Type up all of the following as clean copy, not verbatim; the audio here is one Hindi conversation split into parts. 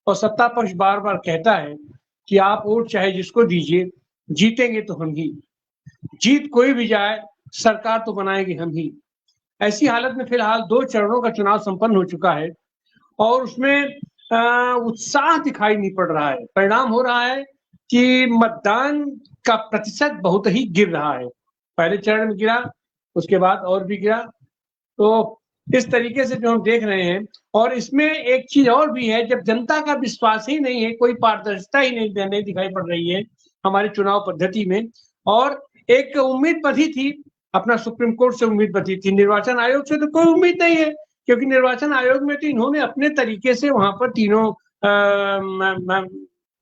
और सत्ता पक्ष बार बार कहता है कि आप वोट चाहे जिसको दीजिए, जीतेंगे तो हम ही, जीत कोई भी जाए सरकार तो बनाएंगे हम ही। ऐसी हालत में फिलहाल 2 चरणों का चुनाव संपन्न हो चुका है और उसमें उत्साह दिखाई नहीं पड़ रहा है। परिणाम हो रहा है कि मतदान का प्रतिशत बहुत ही गिर रहा है। पहले चरण में गिरा, उसके बाद और भी गिरा। तो इस तरीके से जो हम देख रहे हैं, और इसमें एक चीज और भी है, जब जनता का विश्वास ही नहीं है, कोई पारदर्शिता ही नहीं दिखाई पड़ रही है हमारी चुनाव पद्धति में, और एक उम्मीद बंधी थी, अपना सुप्रीम कोर्ट से उम्मीद बंधी थी, निर्वाचन आयोग से तो कोई उम्मीद नहीं है, क्योंकि निर्वाचन आयोग में तो इन्होंने अपने तरीके से वहां पर तीनों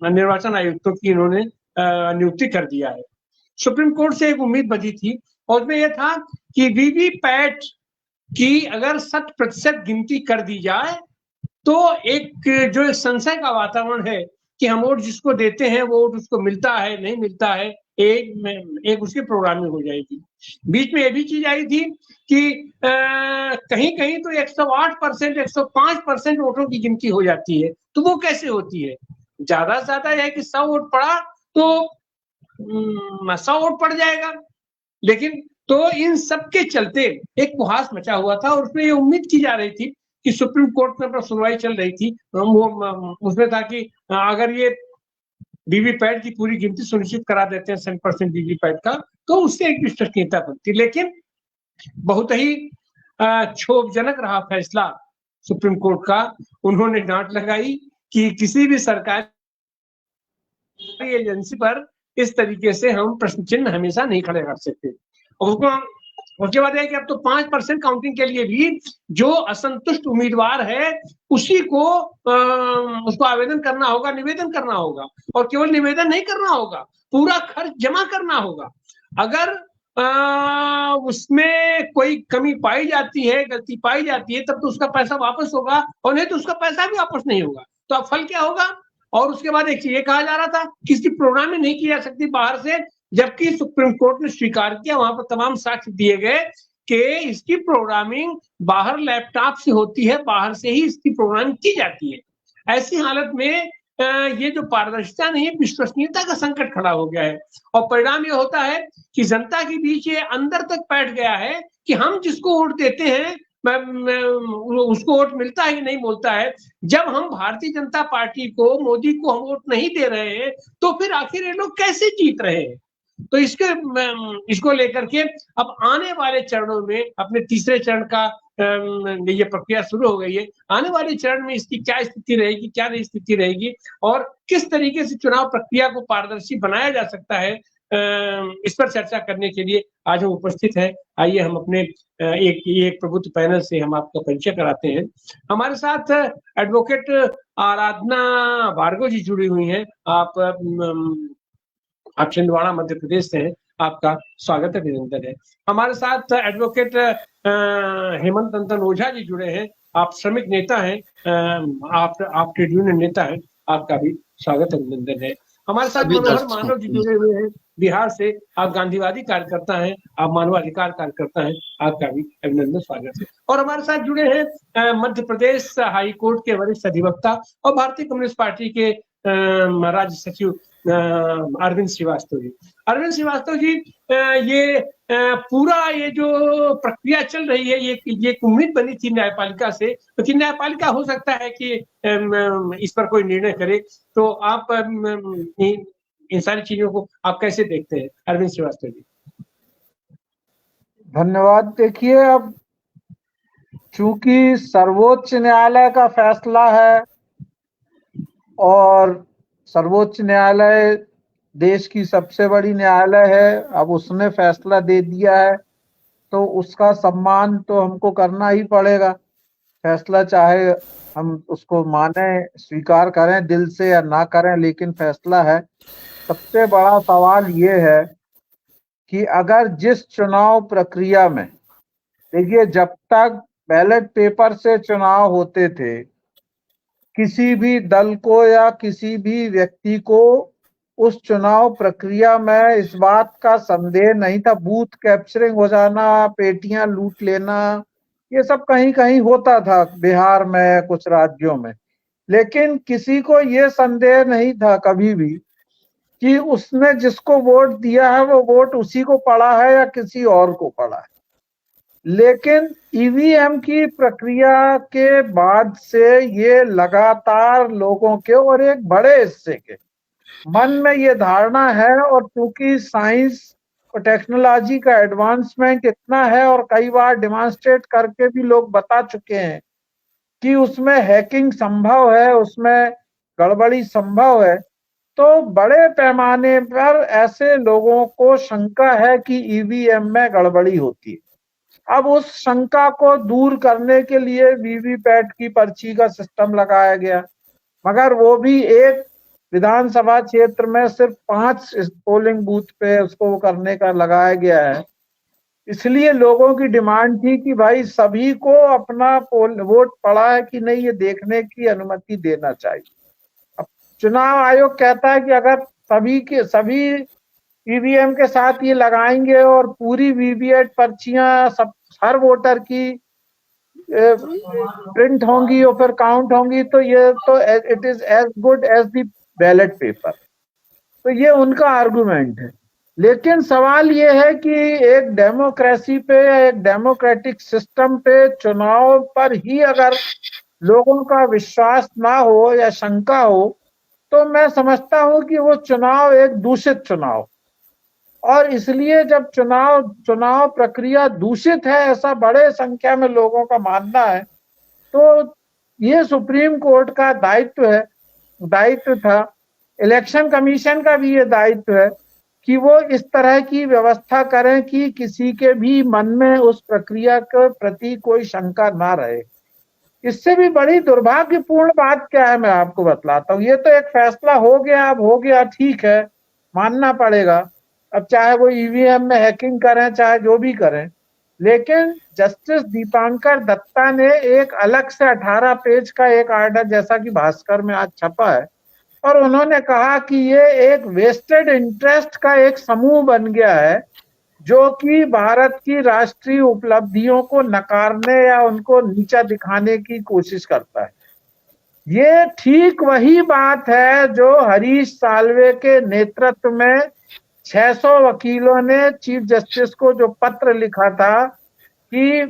निर्वाचन आयुक्तों की इन्होंने नियुक्ति कर दिया है। सुप्रीम कोर्ट से एक उम्मीद बंधी थी और उसमें यह था कि वीवीपैट की अगर 100% गिनती कर दी जाए तो एक जो संशय का वातावरण है कि हम वोट जिसको देते हैं वो वोट उसको मिलता है नहीं मिलता है, एक उसकी प्रोग्रामिंग हो जाएगी। बीच में ये भी चीज आई थी कि कहीं कहीं तो 108%, 105% वोटों की गिनती हो जाती है, तो वो कैसे होती है? ज्यादा से ज्यादा यह है कि 100 वोट पड़ा तो 100 वोट पड़ जाएगा, लेकिन तो इन सब के चलते एक कुहास मचा हुआ था और उसमें ये उम्मीद की जा रही थी कि सुप्रीम कोर्ट में अपना सुनवाई चल रही थी, वो उसमें था कि अगर ये वीवीपैट की पूरी गिनती सुनिश्चित करा देते हैं 100% वीवीपैट का, तो उससे एक विश्वसनीयता बनती। लेकिन बहुत ही क्षोभजनक रहा फैसला सुप्रीम कोर्ट का। उन्होंने डांट लगाई कि किसी भी सरकारी एजेंसी पर इस तरीके से हम प्रश्न चिन्ह हमेशा नहीं खड़े कर सकते। उसके बाद है कि अब तो 5% काउंटिंग के लिए भी जो असंतुष्ट उम्मीदवार है उसी को उसको आवेदन करना होगा, निवेदन करना होगा, और केवल निवेदन नहीं करना होगा, पूरा खर्च जमा करना होगा। अगर उसमें कोई कमी पाई जाती है, गलती पाई जाती है, तब तो उसका पैसा वापस होगा, और नहीं तो उसका पैसा भी वापस नहीं होगा। तो अब फल क्या होगा? और उसके बाद एक ये कहा जा रहा था कि इसकी प्रोग्रामिंग नहीं की जा सकती बाहर से, जबकि सुप्रीम कोर्ट ने स्वीकार किया, वहां पर तमाम साक्ष्य दिए गए कि इसकी प्रोग्रामिंग बाहर लैपटॉप से होती है, बाहर से ही इसकी प्रोग्रामिंग की जाती है। ऐसी हालत में ये जो पारदर्शिता नहीं है, विश्वसनीयता का संकट खड़ा हो गया है, और परिणाम ये होता है कि जनता के बीच ये अंदर तक बैठ गया है कि हम जिसको वोट देते हैं उसको वोट मिलता है कि नहीं मिलता है। जब हम भारतीय जनता पार्टी को, मोदी को हम वोट नहीं दे रहे हैं, तो फिर आखिर ये लोग कैसे जीत रहे हैं? तो इसको लेकर के अब आने वाले चरणों में, अपने तीसरे चरण का ये प्रक्रिया शुरू हो गई है, आने वाले चरण में इसकी क्या स्थिति रहेगी, क्या नहीं स्थिति रहेगी, और किस तरीके से चुनाव प्रक्रिया को पारदर्शी बनाया जा सकता है, इस पर चर्चा करने के लिए आज हम उपस्थित हैं। आइए हम अपने एक प्रबुद्ध पैनल से हम आपका परिचय कराते हैं। हमारे साथ एडवोकेट आराधना भार्गव जी जुड़ी हुई हैं। आप छिंदवाड़ा मध्य प्रदेश से हैं, आपका स्वागत है, अभिनंदन है। हमारे साथ एडवोकेट हेमंत अंतन ओझा जी जुड़े हैं, आप श्रमिक नेता हैं, आप ट्रेड यूनियन नेता हैं, आपका भी स्वागत अभिनंदन है। हमारे साथ मनोहर मानव जी जुड़े हुए हैं बिहार से, आप गांधीवादी कार्यकर्ता हैं, आप मानवाधिकार कार्यकर्ता हैं, आपका भी अभिनंदन स्वागत है। और हमारे साथ जुड़े हैं मध्य प्रदेश हाई कोर्ट के वरिष्ठ अधिवक्ता और भारतीय कम्युनिस्ट पार्टी के राज्य सचिव अरविंद श्रीवास्तव जी। अरविंद श्रीवास्तव जी, ये पूरा ये जो प्रक्रिया चल रही है, ये एक उम्मीद बनी थी न्यायपालिका से, तो कि न्यायपालिका हो सकता है कि इस पर कोई निर्णय करे, तो आप इन सारी चीजों को आप कैसे देखते हैं, अरविंद श्रीवास्तव जी? धन्यवाद। देखिए, अब चूंकि सर्वोच्च न्यायालय का फैसला है और सर्वोच्च न्यायालय देश की सबसे बड़ी न्यायालय है, अब उसने फैसला दे दिया है तो उसका सम्मान तो हमको करना ही पड़ेगा। फैसला चाहे हम उसको माने, स्वीकार करें दिल से या ना करें, लेकिन फैसला है। सबसे बड़ा सवाल ये है कि अगर जिस चुनाव प्रक्रिया में, देखिए, जब तक बैलेट पेपर से चुनाव होते थे, किसी भी दल को या किसी भी व्यक्ति को उस चुनाव प्रक्रिया में इस बात का संदेह नहीं था। बूथ कैप्चरिंग हो जाना, पेटियां लूट लेना, ये सब कहीं कहीं होता था, बिहार में, कुछ राज्यों में। लेकिन किसी को ये संदेह नहीं था कभी भी कि उसने जिसको वोट दिया है वो वोट उसी को पड़ा है या किसी और को पड़ा है। लेकिन ईवीएम की प्रक्रिया के बाद से ये लगातार लोगों के और एक बड़े हिस्से के मन में ये धारणा है, और क्योंकि साइंस और टेक्नोलॉजी का एडवांसमेंट इतना है और कई बार डिमॉन्स्ट्रेट करके भी लोग बता चुके हैं कि उसमें हैकिंग संभव है, उसमें गड़बड़ी संभव है, तो बड़े पैमाने पर ऐसे लोगों को शंका है कि ईवीएम में गड़बड़ी होती है। अब उस शंका को दूर करने के लिए वीवीपैट की पर्ची का सिस्टम लगाया गया, मगर वो भी एक विधानसभा क्षेत्र में सिर्फ 5 पोलिंग बूथ पे उसको करने का लगाया गया है। इसलिए लोगों की डिमांड थी कि भाई सभी को अपना वोट पड़ा है कि नहीं ये देखने की अनुमति देना चाहिए। अब चुनाव आयोग कहता है कि अगर सभी ईवीएम के साथ ये लगाएंगे और पूरी वीवीपैट पर्चियां सब हर वोटर की प्रिंट होंगी और फिर काउंट होंगी, तो ये तो it is as good as the ballot paper. तो ये उनका आर्गुमेंट है। लेकिन सवाल ये है कि एक डेमोक्रेसी पे या एक डेमोक्रेटिक सिस्टम पे चुनाव पर ही अगर लोगों का विश्वास ना हो या शंका हो, तो मैं समझता हूं कि वो चुनाव एक दूषित चुनाव, और इसलिए जब चुनाव प्रक्रिया दूषित है ऐसा बड़े संख्या में लोगों का मानना है, तो ये सुप्रीम कोर्ट का दायित्व था, इलेक्शन कमीशन का भी ये दायित्व है कि वो इस तरह की व्यवस्था करें कि किसी के भी मन में उस प्रक्रिया के प्रति कोई शंका ना रहे। इससे भी बड़ी दुर्भाग्यपूर्ण बात क्या है मैं आपको बतलाता हूँ। ये तो एक फैसला हो गया, अब हो गया, ठीक है, मानना पड़ेगा। अब चाहे वो ईवीएम में हैकिंग करें चाहे जो भी करें, लेकिन जस्टिस दीपांकर दत्ता ने एक अलग से 18 पेज का एक आर्डर, जैसा कि भास्कर में आज छपा है, और उन्होंने कहा कि ये एक वेस्टेड इंटरेस्ट का एक समूह बन गया है जो कि भारत की राष्ट्रीय उपलब्धियों को नकारने या उनको नीचा दिखाने की कोशिश करता है। ये ठीक वही बात है जो हरीश साल्वे के नेतृत्व में 600 वकीलों ने चीफ जस्टिस को जो पत्र लिखा था कि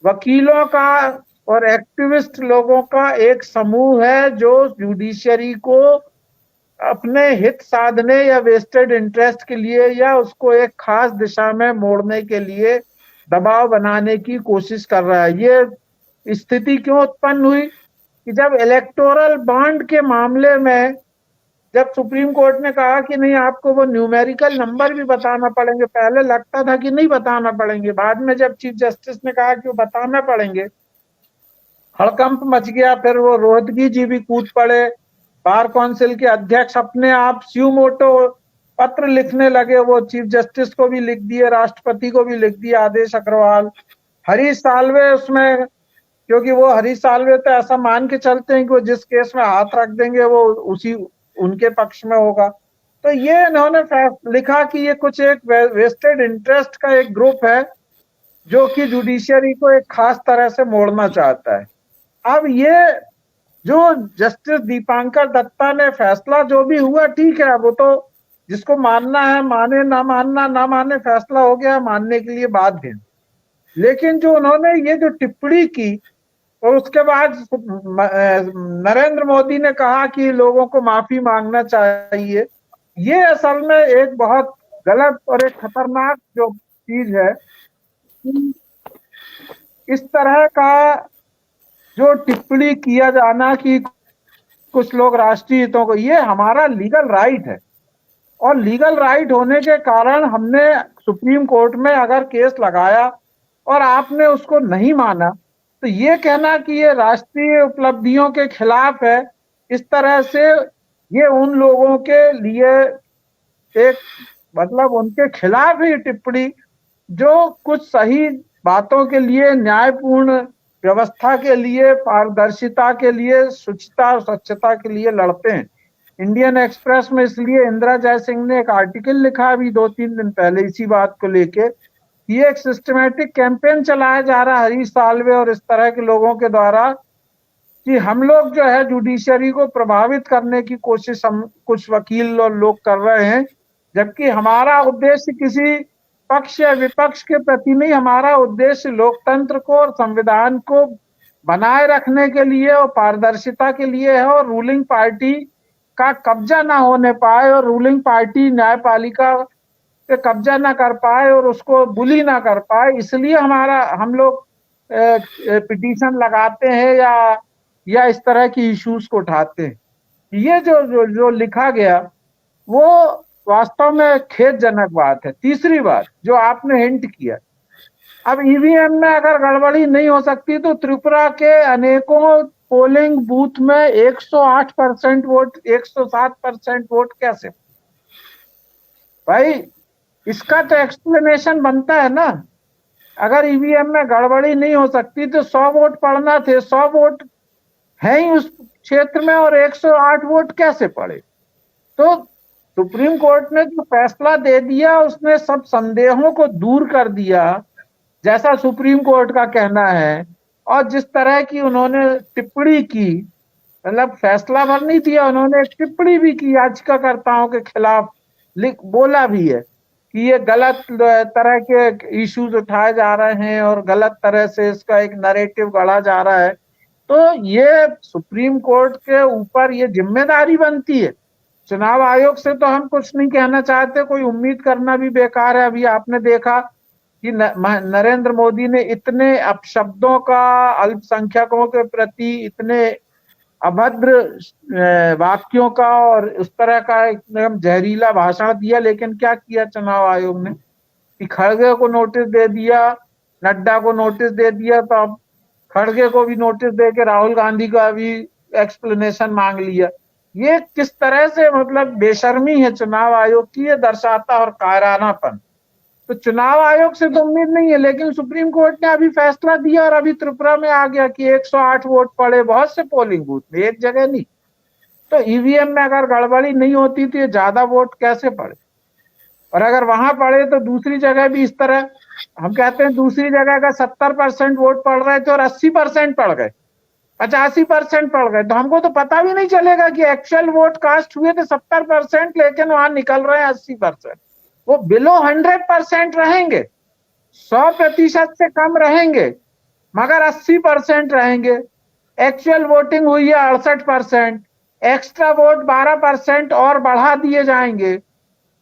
वकीलों का और एक्टिविस्ट लोगों का एक समूह है जो जुडिशरी को अपने हित साधने या वेस्टेड इंटरेस्ट के लिए या उसको एक खास दिशा में मोड़ने के लिए दबाव बनाने की कोशिश कर रहा है। ये स्थिति क्यों उत्पन्न हुई कि जब इलेक्टोरल बॉन्ड के मामले में जब सुप्रीम कोर्ट ने कहा कि नहीं आपको वो न्यूमेरिकल नंबर भी बताना पड़ेंगे, पहले लगता था कि नहीं बताना पड़ेंगे, बाद में जब चीफ जस्टिस ने कहा कि वो बताना पड़ेंगे, हड़कंप मच गया। फिर वो रोहतगी जी भी कूद पड़े, बार काउंसिल के अध्यक्ष अपने आप स्यू मोटो पत्र लिखने लगे, वो चीफ जस्टिस को भी लिख दिए, राष्ट्रपति को भी लिख दिया आदेश अग्रवाल। हरीश साल्वे उसमें, क्योंकि वो हरीश साल्वे तो ऐसा मान के चलते हैं कि वो जिस केस में हाथ रख देंगे वो उसी उनके पक्ष में होगा, तो ये इन्होंने लिखा कि ये कुछ एक वेस्टेड इंटरेस्ट का एक ग्रुप है जो कि जुडिशरी को एक खास तरह से मोड़ना चाहता है। अब ये जो जस्टिस दीपांकर दत्ता ने फैसला जो भी हुआ ठीक है, वो तो जिसको मानना है माने, ना माने, फैसला हो गया, मानने के लिए बाध्य है। लेकिन जो उन्होंने ये जो टिप्पणी की और उसके बाद नरेंद्र मोदी ने कहा कि लोगों को माफी मांगना चाहिए, ये असल में एक बहुत गलत और एक खतरनाक जो चीज है। इस तरह का जो टिप्पणी किया जाना कि कुछ लोग राष्ट्रीय हितों को, ये हमारा लीगल राइट है, और लीगल राइट होने के कारण हमने सुप्रीम कोर्ट में अगर केस लगाया और आपने उसको नहीं माना, तो ये कहना कि ये राष्ट्रीय उपलब्धियों के खिलाफ है, इस तरह से ये उन लोगों के लिए एक मतलब उनके खिलाफ ही टिप्पणी जो कुछ सही बातों के लिए, न्यायपूर्ण व्यवस्था के लिए, पारदर्शिता के लिए, शुचिता और स्वच्छता के लिए लड़ते हैं। इंडियन एक्सप्रेस में इसलिए इंदिरा जयसिंह ने एक आर्टिकल लिखा अभी 2-3 दिन पहले इसी बात को लेके, ये एक सिस्टमैटिक कैंपेन चलाया जा रहा है हरीश साल्वे और इस तरह के लोगों के द्वारा कि हम लोग जो है जुडिशरी को प्रभावित करने की कोशिश हम कुछ वकील और लोग कर रहे हैं, जबकि हमारा उद्देश्य किसी पक्ष या विपक्ष के प्रति नहीं, हमारा उद्देश्य लोकतंत्र को और संविधान को बनाए रखने के लिए और पारदर्शिता के लिए है, और रूलिंग पार्टी का कब्जा ना होने पाए और रूलिंग पार्टी न्यायपालिका पे कब्जा ना कर पाए और उसको बुली ना कर पाए, इसलिए हम लोग पिटीशन लगाते हैं या इस तरह की इश्यूज को उठाते हैं। ये जो लिखा गया वो वास्तव में खेदजनक बात है। तीसरी बात जो आपने हिंट किया, अब ईवीएम में अगर गड़बड़ी नहीं हो सकती तो त्रिपुरा के अनेकों पोलिंग बूथ में 108% वोट, 107% वोट कैसे? भाई इसका तो एक्सप्लेनेशन बनता है ना। अगर ईवीएम में गड़बड़ी नहीं हो सकती तो 100 वोट पड़ना थे, 100 वोट है ही उस क्षेत्र में और 108 वोट कैसे पड़े? तो सुप्रीम कोर्ट ने जो फैसला दे दिया उसने सब संदेहों को दूर कर दिया, जैसा सुप्रीम कोर्ट का कहना है। और जिस तरह की उन्होंने टिप्पणी की, मतलब फैसला भर नहीं दिया, उन्होंने एक टिप्पणी भी की याचिकाकर्ताओं के खिलाफ, बोला भी है कि ये गलत तरह के इश्यूज उठाए जा रहे हैं और गलत तरह से इसका एक नैरेटिव गढ़ा जा रहा है। तो ये सुप्रीम कोर्ट के ऊपर ये जिम्मेदारी बनती है। चुनाव आयोग से तो हम कुछ नहीं कहना चाहते, कोई उम्मीद करना भी बेकार है। अभी आपने देखा कि नरेंद्र मोदी ने इतने अपशब्दों का अल्पसंख्यकों के प्रति, इतने अभद्र वाक्यों का और उस तरह का एकदम जहरीला भाषण दिया, लेकिन क्या किया चुनाव आयोग ने कि खड़गे को नोटिस दे दिया, नड्डा को नोटिस दे दिया, तो अब खड़गे को भी नोटिस दे के राहुल गांधी का भी एक्सप्लेनेशन मांग लिया। ये किस तरह से मतलब बेशर्मी है चुनाव आयोग की, ये दर्शाता और कायरानापन। तो चुनाव आयोग से तो उम्मीद नहीं है, लेकिन सुप्रीम कोर्ट ने अभी फैसला दिया और अभी त्रिपुरा में आ गया कि 108 वोट पड़े बहुत से पोलिंग बूथ में, एक जगह नहीं। तो ईवीएम में अगर गड़बड़ी नहीं होती तो ये ज्यादा वोट कैसे पड़े? और अगर वहां पड़े तो दूसरी जगह भी इस तरह, हम कहते हैं दूसरी जगह का 70% वोट पड़ रहे थे और 80% पड़ गए, 85% पड़ गए, तो हमको तो पता भी नहीं चलेगा कि एक्चुअल वोट कास्ट हुए थे 70%, लेकिन वहां निकल रहे हैं 80%। वो बिलो 100% रहेंगे, 100% से कम रहेंगे, मगर 80% रहेंगे। एक्चुअल वोटिंग हुई है 68%, एक्स्ट्रा वोट 12% और बढ़ा दिए जाएंगे,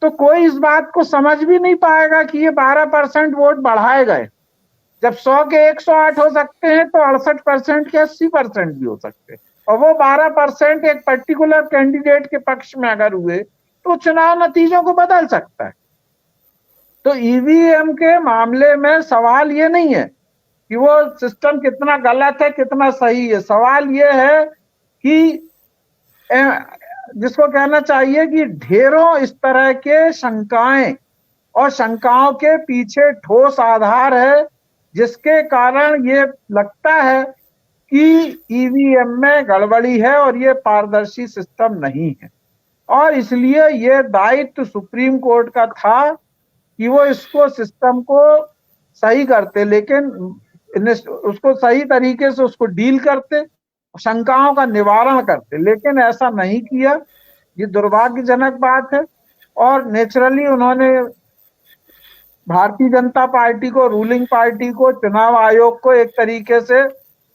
तो कोई इस बात को समझ भी नहीं पाएगा कि ये 12% वोट बढ़ाए गए। जब 100 के 108 हो सकते हैं तो 68% के 80% भी हो सकते हैं, और वो 12% एक पर्टिकुलर कैंडिडेट के पक्ष में अगर हुए तो चुनाव नतीजों को बदल सकता है। तो ईवीएम के मामले में सवाल ये नहीं है कि वो सिस्टम कितना गलत है कितना सही है, सवाल ये है कि जिसको कहना चाहिए कि ढेरों इस तरह के शंकाएं और शंकाओं के पीछे ठोस आधार है, जिसके कारण ये लगता है कि ईवीएम में गड़बड़ी है और ये पारदर्शी सिस्टम नहीं है। और इसलिए ये दायित्व सुप्रीम कोर्ट का था कि वो इसको सिस्टम को सही करते, लेकिन उसको सही तरीके से उसको डील करते, शंकाओं का निवारण करते, लेकिन ऐसा नहीं किया। ये दुर्भाग्यजनक बात है। और नेचुरली उन्होंने भारतीय जनता पार्टी को, रूलिंग पार्टी को, चुनाव आयोग को एक तरीके से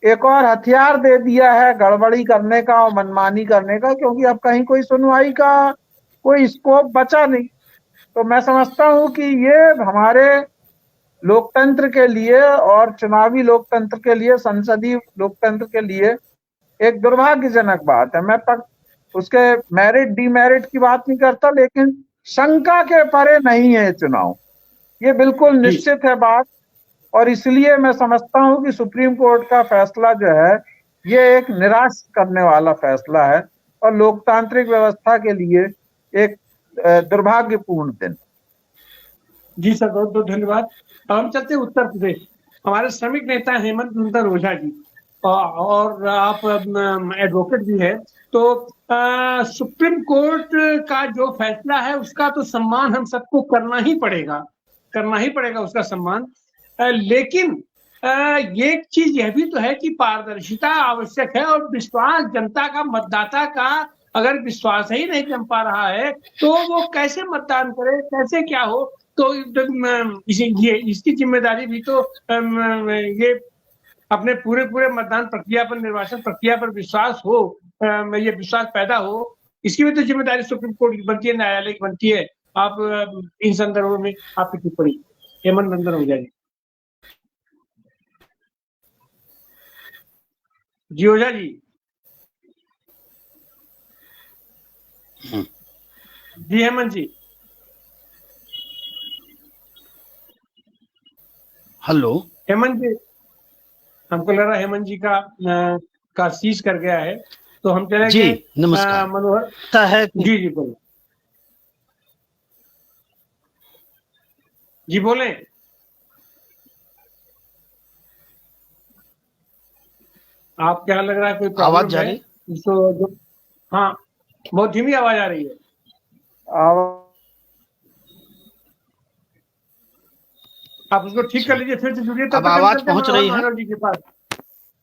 एक और हथियार दे दिया है गड़बड़ी करने का और मनमानी करने का, क्योंकि अब कहीं कोई सुनवाई का कोई स्कोप बचा नहीं। तो मैं समझता हूं कि ये हमारे लोकतंत्र के लिए और चुनावी लोकतंत्र के लिए, संसदीय लोकतंत्र के लिए एक दुर्भाग्यजनक बात है। मैं उसके मेरिट डीमेरिट की बात नहीं करता, लेकिन शंका के परे नहीं है चुनाव, ये बिल्कुल निश्चित है बात। और इसलिए मैं समझता हूं कि सुप्रीम कोर्ट का फैसला जो है ये एक निराश करने वाला फैसला है और लोकतांत्रिक व्यवस्था के लिए एक दुर्भाग्यपूर्ण दिन। जी सर, बहुत बहुत धन्यवाद। हम चलते हैं उत्तर प्रदेश। हमारे श्रमिक नेता हेमंत नंदन ओझा जी, और आप एडवोकेट भी है, तो सुप्रीम कोर्ट का जो फैसला है उसका तो सम्मान हम सबको करना ही पड़ेगा उसका सम्मान। लेकिन ये चीज यह भी तो है कि पारदर्शिता आवश्यक है, और विश्वास जनता का, मतदाता का अगर विश्वास ही नहीं जम पा रहा है तो वो कैसे मतदान करे, कैसे क्या हो। तो इसकी जिम्मेदारी भी तो ये अपने पूरे मतदान प्रक्रिया पर, निर्वाचन प्रक्रिया पर विश्वास हो, ये विश्वास पैदा हो, इसकी भी तो जिम्मेदारी सुप्रीम कोर्ट की बनती है, न्यायालय की बनती है। आप इन संदर्भों में आपकी टिप्पणी। हेमंत नंदन हो जाएगी जी, ओझा जी। जी हेमंत जी। हेलो हेमंत जी, हमको लग रहा हेमंत जी का शीश कर गया है, तो हम चले जी। नमस्कार। मनोहर है जी बोले जी, बोले। आप क्या लग रहा है कोई आवाज जा रही? तो हाँ, बहुत धीमी आवाज आ रही है। आप उसको ठीक कर लीजिए, फिर से जुड़िए। अब आवाज पहुंच रही है जी के पास?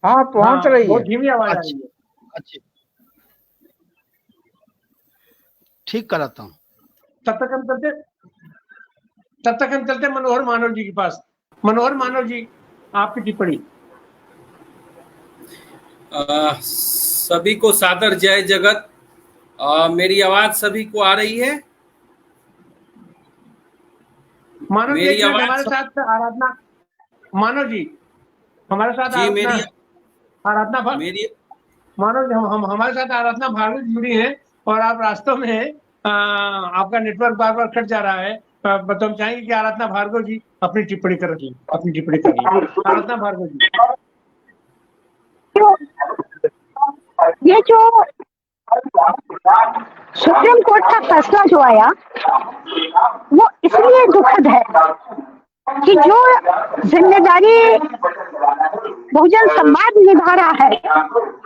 हाँ, पहुंच रही है। बहुत धीमी आवाज आ रही है। अच्छा, ठीक कराता हूँ। तब तक हम चलते मनोहर मानव जी के पास। मनोहर मानव जी, आपकी टिप्पणी। सभी को सादर जय जगत। मेरी आवाज सभी को आ रही है? मानव जी, मेरी आवाज हमारे साथ आराधना, मानव जी हमारे साथ जी, मेरी आराधना मानव जी, हम हमारे साथ आराधना भार्गव जुड़ी है, और आप रास्तों में आपका नेटवर्क बार बार कट जा रहा है, तो हम चाहेंगे कि आराधना भार्गव जी अपनी टिप्पणी करिए। आराधना भार्गव जी। ये जो सुप्रीम कोर्ट का फैसला जो आया वो इसलिए दुखद है कि जो जिम्मेदारी बहुजन समाज निभा रहा है,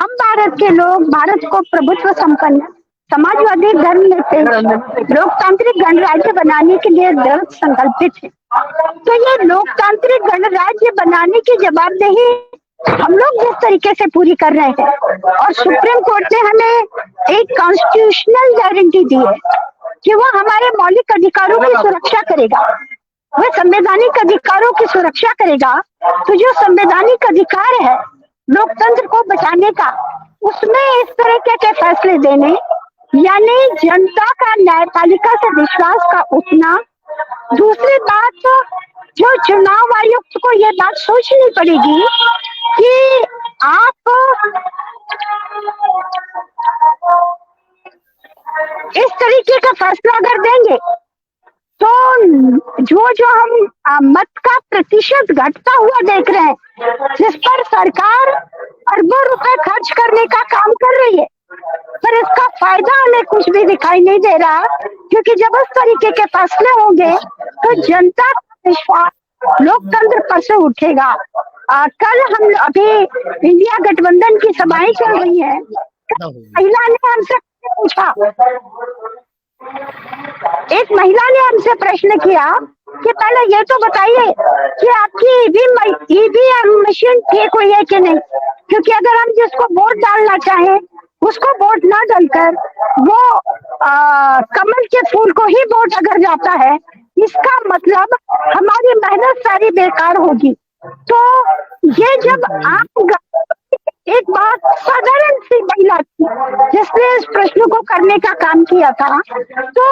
हम भारत के लोग भारत को प्रभुत्व संपन्न समाजवादी धर्मनिरपेक्ष लोकतांत्रिक गणराज्य बनाने के लिए दृढ़ संकल्पित है। तो ये लोकतांत्रिक गणराज्य बनाने की जवाबदेही हम लोग जिस तरीके से पूरी कर रहे हैं, और सुप्रीम कोर्ट ने हमें एक कॉन्स्टिट्यूशनल गारंटी दी है कि वो हमारे मौलिक अधिकारों की सुरक्षा करेगा, वह संवैधानिक अधिकारों की सुरक्षा करेगा। तो जो संवैधानिक अधिकार है लोकतंत्र को बचाने का, उसमें इस तरह के फैसले देने, यानी जनता का न्यायपालिका से विश्वास का उठना। दूसरी बात, जो चुनाव आयुक्त को ये बात सोचनी पड़ेगी कि आप इस तरीके का फैसला अगर देंगे तो जो हम मत का प्रतिशत घटता हुआ देख रहे हैं, जिस पर सरकार अरबों रुपए खर्च करने का काम कर रही है, पर इसका फायदा हमें कुछ भी दिखाई नहीं दे रहा, क्योंकि जब इस तरीके के फैसले होंगे तो जनता का विश्वास लोकतंत्र पर से उठेगा। कल हम अभी इंडिया गठबंधन की सभाएं चल रही है, महिला ने हमसे पूछा, एक महिला ने हमसे प्रश्न किया कि पहले ये तो बताइए कि आपकी ईवीएम मशीन ठीक हुई है कि नहीं, क्योंकि अगर हम जिसको वोट डालना चाहें उसको वोट ना डालकर वो कमल के फूल को ही वोट अगर जाता है, इसका मतलब हमारी मेहनत सारी बेकार होगी। तो ये जब आप एक बात साधारण सी महिला थी जिसने इस प्रश्न को करने का काम किया था, तो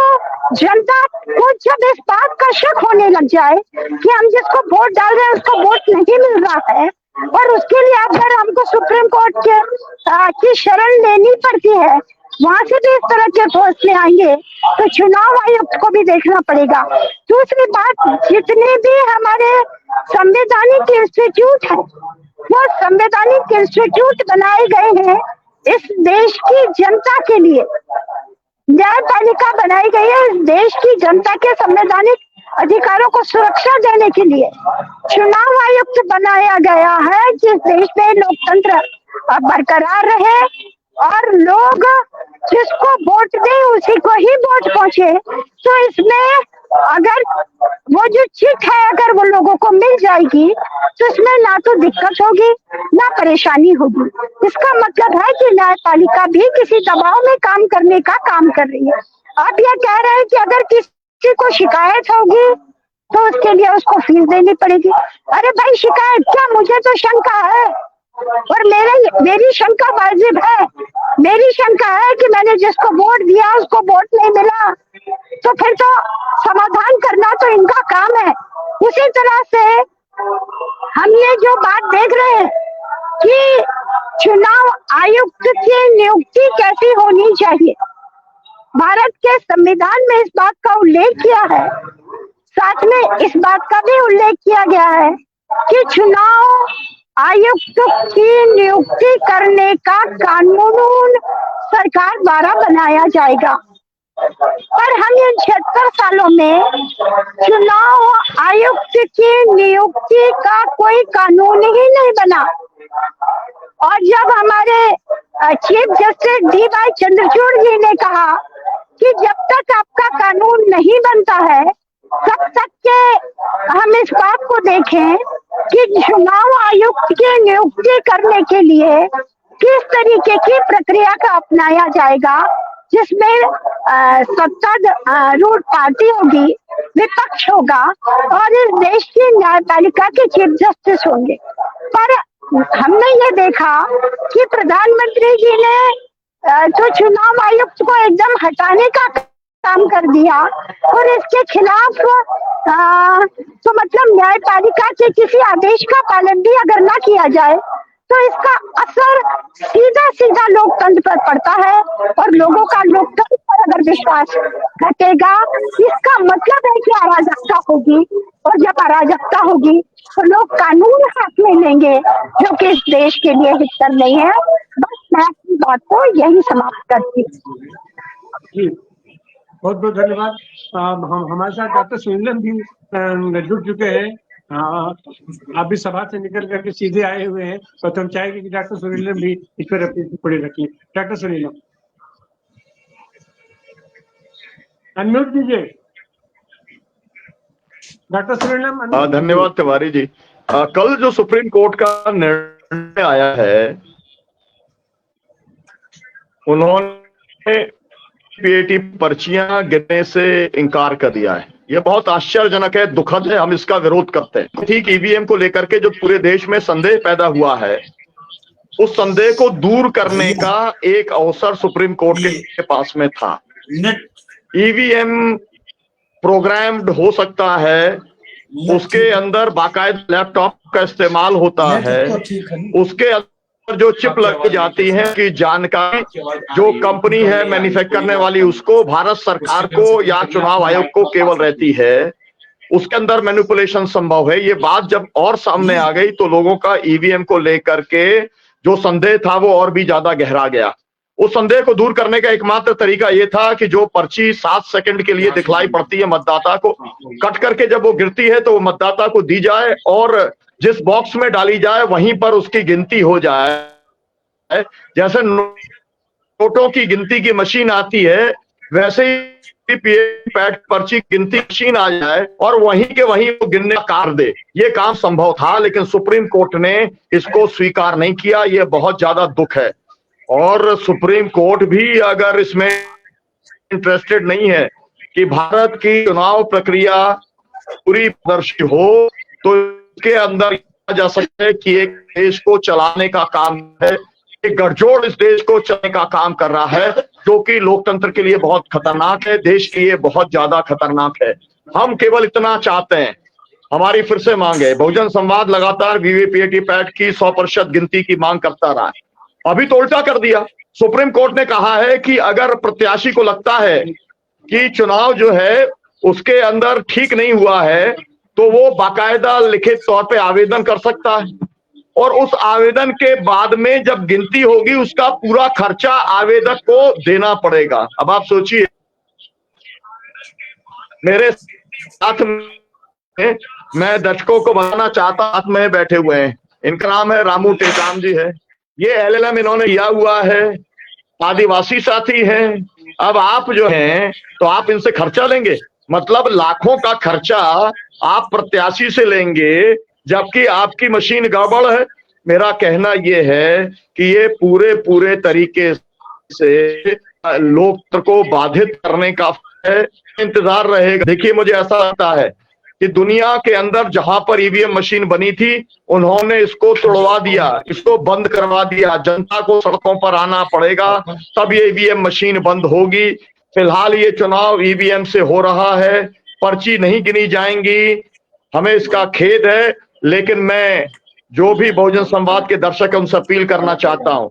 जनता को जब इस बात का शक होने लग जाए कि हम जिसको वोट डाल रहे हैं उसको वोट नहीं मिल रहा है, और उसके लिए अगर हमको सुप्रीम कोर्ट की शरण लेनी पड़ती है, वहां से भी इस तरह के फैसले आएंगे, तो चुनाव आयुक्त को भी देखना पड़ेगा। दूसरी बात, जितने भी हमारे संवैधानिक इंस्टीट्यूट है, वो संवैधानिक इंस्टीट्यूट बनाए गए हैं इस देश की जनता के लिए, न्यायपालिका बनाई गई है इस देश की जनता के संवैधानिक अधिकारों को सुरक्षा देने के लिए। चुनाव आयुक्त बनाया गया है जिस देश में लोकतंत्र बरकरार रहे और लोग जिसको वोट दें उसी को ही वोट पहुंचे। तो इसमें अगर वो जो चिट है अगर वो लोगों को मिल जाएगी तो इसमें ना तो दिक्कत होगी ना परेशानी होगी। इसका मतलब है कि न्यायपालिका भी किसी दबाव में काम करने का काम कर रही है। आप यह कह रहे हैं कि अगर किसी को शिकायत होगी तो उसके लिए उसको फीस देनी पड़ेगी। अरे भाई शिकायत क्या, मुझे तो शंका है और मेरी शंका वाजिब है। मेरी शंका है कि मैंने जिसको वोट दिया उसको वोट नहीं मिला, तो फिर तो समाधान करना तो इनका काम है। उसी तरह से हम ये जो बात देख रहे हैं कि चुनाव आयुक्त की नियुक्ति कैसी होनी चाहिए, भारत के संविधान में इस बात का उल्लेख किया है। साथ में इस बात का भी उल्लेख किया गया है कि चुनाव आयुक्त की नियुक्ति करने का कानून सरकार द्वारा बनाया जाएगा। पर हम इन 76 सालों में चुनाव आयुक्त की नियुक्ति का कोई कानून ही नहीं बना। और जब हमारे चीफ जस्टिस डी.वाई. चंद्रचूड़ जी ने कहा कि जब तक आपका कानून नहीं बनता है तब तक के हम इस बात को देखें कि चुनाव आयुक्त की नियुक्ति करने के लिए किस तरीके की प्रक्रिया का अपनाया जाएगा, जिसमें सत्तारूढ़ पार्टी होगी, विपक्ष होगा और इस देश की न्यायपालिका के चीफ जस्टिस होंगे। पर हमने ये देखा कि प्रधानमंत्री जी ने तो चुनाव आयुक्त को एकदम हटाने का काम कर दिया और इसके खिलाफ तो मतलब न्यायपालिका के किसी आदेश का पालन भी अगर ना किया जाए तो इसका असर सीधा सीधा लोकतंत्र पर पड़ता है और लोगों का लोकतंत्र पर अगर विश्वास घटेगा, इसका मतलब है कि अराजकता होगी और जब अराजकता होगी तो लोग कानून हाथ में लेंगे जो कि इस देश के लिए हितकर नहीं है। बस मैं अपनी बात को यही समाप्त करती हूँ। बहुत बहुत धन्यवाद। हमारे साथ डॉक्टर सुनीलम भी जुड़ चुके हैं। आप भी सभा से निकल करके सीधे आए हुए हैं, तो हम चाहेंगे कि डॉक्टर सुनीलम भी इस पर अपनी टिप्पणी रखिए। डॉक्टर सुनीलम, अनम्यूट कीजिए। डॉक्टर सुनीलम। धन्यवाद तिवारी जी। कल जो सुप्रीम कोर्ट का निर्णय आया है, उन्होंने पीएटी पर्चियां गिनने से इनकार कर दिया है। यह बहुत आश्चर्यजनक है, दुखद है, हम इसका विरोध करते हैं। ठीक ईवीएम को लेकर के जो पूरे देश में संदेह पैदा हुआ है, उस संदेह को दूर करने का एक अवसर सुप्रीम कोर्ट के पास में था। ईवीएम प्रोग्राम्ड हो सकता है, उसके अंदर बाकायदा लैपटॉप का इस्तेमाल होता है, उसके अंदर जो चिप लग जाती है कि जानकारी जो कंपनी है मैन्युफैक्चर करने वाली उसको, भारत सरकार को या चुनाव आयोग को केवल रहती है, उसके अंदर मैनिपुलेशन संभव है। ये बात जब और सामने आ गई तो लोगों का ईवीएम को लेकर के जो संदेह था वो और भी ज्यादा गहरा गया। उस संदेह को दूर करने का एकमात्र तरीका ये था कि जो पर्ची 7 सेकंड के लिए दिखलाई पड़ती है मतदाता को, कट करके जब वो गिरती है तो वो मतदाता को दी जाए और जिस बॉक्स में डाली जाए वहीं पर उसकी गिनती हो जाए। जैसे नोटों की गिनती की मशीन आती है, वैसे ही पैड पर्ची गिनती मशीन आ जाए और वहीं के वहीं वो गिनने का कार्य दे। ये काम संभव था, लेकिन सुप्रीम कोर्ट ने इसको स्वीकार नहीं किया। ये बहुत ज्यादा दुख है और सुप्रीम कोर्ट भी अगर इसमें इंटरेस्टेड नहीं है कि भारत की चुनाव प्रक्रिया पूरी पारदर्शी हो, तो इसके अंदर जा सकता है कि एक देश को चलाने का काम है, एक गठजोड़ इस देश को चलाने का काम कर रहा है, जो कि लोकतंत्र के लिए बहुत खतरनाक है, देश के लिए बहुत ज्यादा खतरनाक है। हम केवल इतना चाहते हैं, हमारी फिर से मांग है, बहुजन संवाद लगातार वीवीपीएटी पैट की 100% गिनती की मांग करता रहा है। अभी तो उल्टा कर दिया। सुप्रीम कोर्ट ने कहा है कि अगर प्रत्याशी को लगता है कि चुनाव जो है उसके अंदर ठीक नहीं हुआ है तो वो बाकायदा लिखित तौर पे आवेदन कर सकता है और उस आवेदन के बाद में जब गिनती होगी उसका पूरा खर्चा आवेदक को देना पड़ेगा। अब आप सोचिए, मेरे साथ में मैं दर्शकों को बताना चाहता, साथ में बैठे हुए हैं, इनका नाम है रामू टेकाम जी है। ये एलएलएम इन्होंने किया हुआ है, आदिवासी साथी हैं। अब आप जो हैं तो आप इनसे खर्चा लेंगे, मतलब लाखों का खर्चा आप प्रत्याशी से लेंगे जबकि आपकी मशीन गड़बड़ है। मेरा कहना यह है कि ये पूरे तरीके से लोकतंत्र को बाधित करने का इंतजार रहेगा। देखिए, मुझे ऐसा लगता है कि दुनिया के अंदर जहां पर ईवीएम मशीन बनी थी उन्होंने इसको तोड़वा दिया, इसको बंद करवा दिया। जनता को सड़कों पर आना पड़ेगा तब ये ईवीएम मशीन बंद होगी। फिलहाल ये चुनाव ईवीएम से हो रहा है, पर्ची नहीं गिनी जाएंगी, हमें इसका खेद है। लेकिन मैं जो भी बहुजन संवाद के दर्शक है उनसे अपील करना चाहता हूं,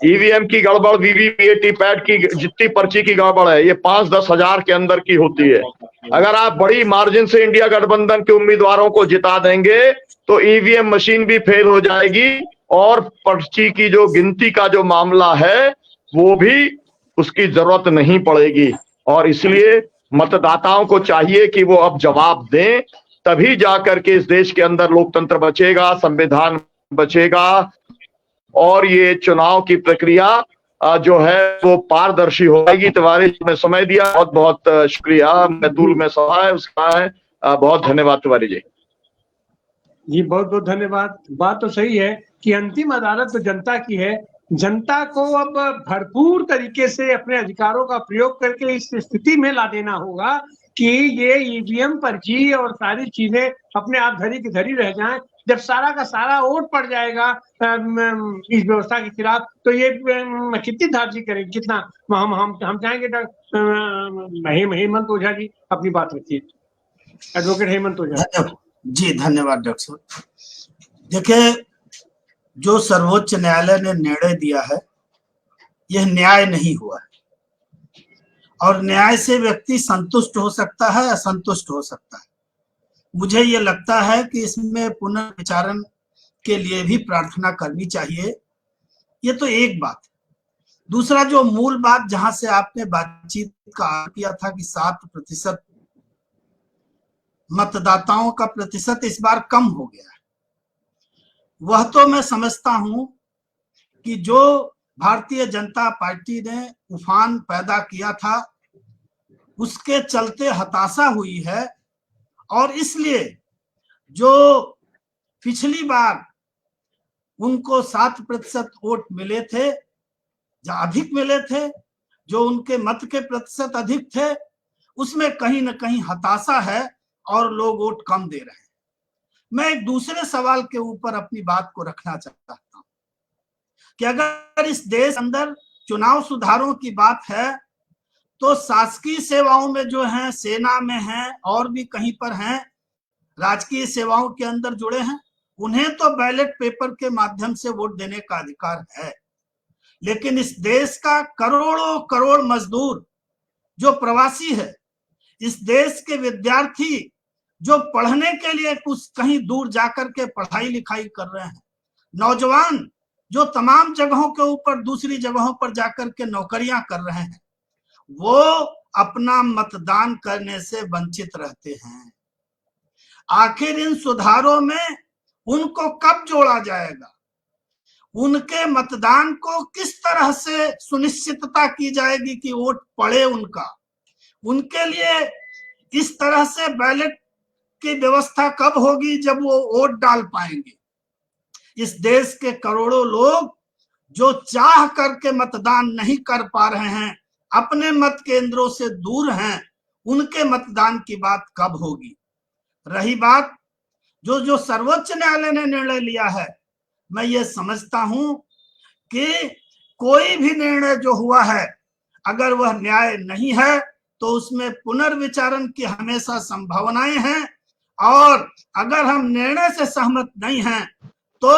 ईवीएम की गड़बड़, वीवीपैट पैड की जितनी पर्ची की गड़बड़ है ये 5-10 हजार के अंदर की होती है। अगर आप बड़ी मार्जिन से इंडिया गठबंधन के उम्मीदवारों को जिता देंगे तो ईवीएम मशीन भी फेल हो जाएगी और पर्ची की जो गिनती का जो मामला है वो भी उसकी जरूरत नहीं पड़ेगी। और इसलिए मतदाताओं को चाहिए कि वो अब जवाब दें, तभी जाकर के इस देश के अंदर लोकतंत्र बचेगा, संविधान बचेगा और ये चुनाव की प्रक्रिया जो है वो पारदर्शी होगी। तिवारी जी ने समय दिया, बहुत बहुत शुक्रिया। मैतूल में सभा है उसका है, बहुत धन्यवाद तिवारी जी। जी बहुत बहुत धन्यवाद। बात तो सही है कि अंतिम अदालत तो जनता की है। जनता को अब भरपूर तरीके से अपने अधिकारों का प्रयोग करके इस स्थिति में ला देना होगा कि ये ईवीएम पर्ची और सारी चीजें अपने आप धरी की धरी रह जाएं। जब सारा का सारा वोट पड़ जाएगा इस व्यवस्था के खिलाफ तो ये कितनी धार्जी करेंगे, कितना हम चाहेंगे। हेमंत ओझा जी अपनी बात रखिए, एडवोकेट हेमंत ओझा जी। धन्यवाद डॉक्टर साहब। देखिए, जो सर्वोच्च न्यायालय ने निर्णय दिया है यह न्याय नहीं हुआ है और न्याय से व्यक्ति संतुष्ट हो सकता है, असंतुष्ट हो सकता है। मुझे ये लगता है कि इसमें पुनर्विचारण के लिए भी प्रार्थना करनी चाहिए। ये तो एक बात। दूसरा, जो मूल बात जहां से आपने बातचीत का आरंभ किया था कि 7% मतदाताओं का प्रतिशत इस बार कम हो गया है, वह तो मैं समझता हूं कि जो भारतीय जनता पार्टी ने उफान पैदा किया था उसके चलते हताशा हुई है। और इसलिए जो पिछली बार उनको 7% वोट मिले थे, जो अधिक मिले थे, जो उनके मत के प्रतिशत अधिक थे, उसमें कहीं ना कहीं हताशा है और लोग वोट कम दे रहे हैं। मैं एक दूसरे सवाल के ऊपर अपनी बात को रखना चाहता हूं कि अगर इस देश अंदर चुनाव सुधारों की बात है तो शासकीय सेवाओं में जो हैं, सेना में हैं और भी कहीं पर हैं, राजकीय सेवाओं के अंदर जुड़े हैं, उन्हें तो बैलेट पेपर के माध्यम से वोट देने का अधिकार है। लेकिन इस देश का करोड़ों करोड़ मजदूर जो प्रवासी है, इस देश के विद्यार्थी जो पढ़ने के लिए कुछ कहीं दूर जाकर के पढ़ाई लिखाई कर रहे हैं, नौजवान जो तमाम जगहों के ऊपर दूसरी जगहों पर जाकर के नौकरियां कर रहे हैं, वो अपना मतदान करने से वंचित रहते हैं। आखिर इन सुधारों में उनको कब जोड़ा जाएगा? उनके मतदान को किस तरह से सुनिश्चितता की जाएगी कि वोट पड़े उनका? उनके लिए इस तरह से बैलेट की व्यवस्था कब होगी जब वो वोट डाल पाएंगे? इस देश के करोड़ों लोग जो चाह करके मतदान नहीं कर पा रहे हैं, अपने मत केंद्रों से दूर हैं, उनके मतदान की बात कब होगी? रही बात जो सर्वोच्च न्यायालय ने निर्णय लिया है, मैं ये समझता हूं कि कोई भी निर्णय जो हुआ है अगर वह न्याय नहीं है तो उसमें पुनर्विचारण की हमेशा संभावनाएं हैं। और अगर हम निर्णय से सहमत नहीं हैं तो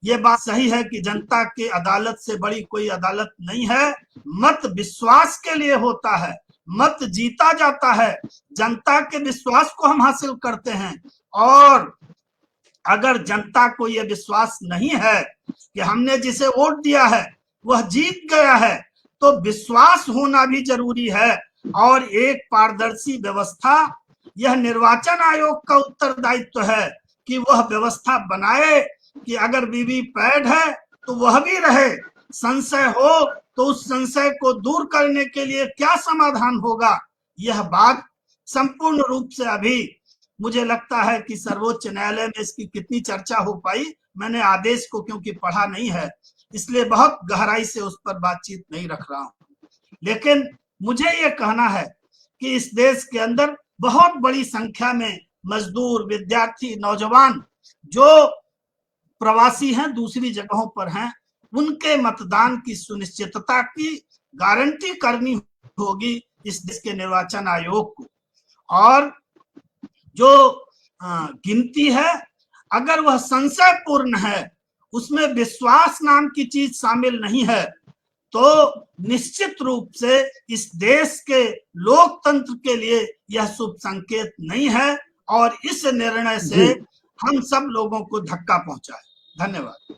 ये बात सही है कि जनता की अदालत से बड़ी कोई अदालत नहीं है। मत विश्वास के लिए होता है, मत जीता जाता है, जनता के विश्वास को हम हासिल करते हैं। और अगर जनता को यह विश्वास नहीं है कि हमने जिसे वोट दिया है वह जीत गया है, तो विश्वास होना भी जरूरी है। और एक पारदर्शी व्यवस्था, यह निर्वाचन आयोग का उत्तरदायित्व है कि वह व्यवस्था बनाए कि अगर वीवीपैट है तो वह भी रहे, संशय हो तो उस संशय को दूर करने के लिए क्या समाधान होगा, यह बात संपूर्ण रूप से अभी मुझे लगता है कि सर्वोच्च न्यायालय में इसकी कितनी चर्चा हो पाई, मैंने आदेश को क्योंकि पढ़ा नहीं है इसलिए बहुत गहराई से उस पर बातचीत नहीं रख रहा हूं। लेकिन मुझे ये कहना है कि इस देश के अंदर बहुत बड़ी संख्या में मजदूर, विद्यार्थी, नौजवान जो प्रवासी हैं, दूसरी जगहों पर हैं, उनके मतदान की सुनिश्चितता की गारंटी करनी होगी इस देश के निर्वाचन आयोग को। और जो गिनती है, अगर वह संशयपूर्ण है, उसमें विश्वास नाम की चीज शामिल नहीं है, तो निश्चित रूप से इस देश के लोकतंत्र के लिए यह शुभ संकेत नहीं है और इस निर्णय से हम सब लोगों को धक्का पहुंचा है। धन्यवाद।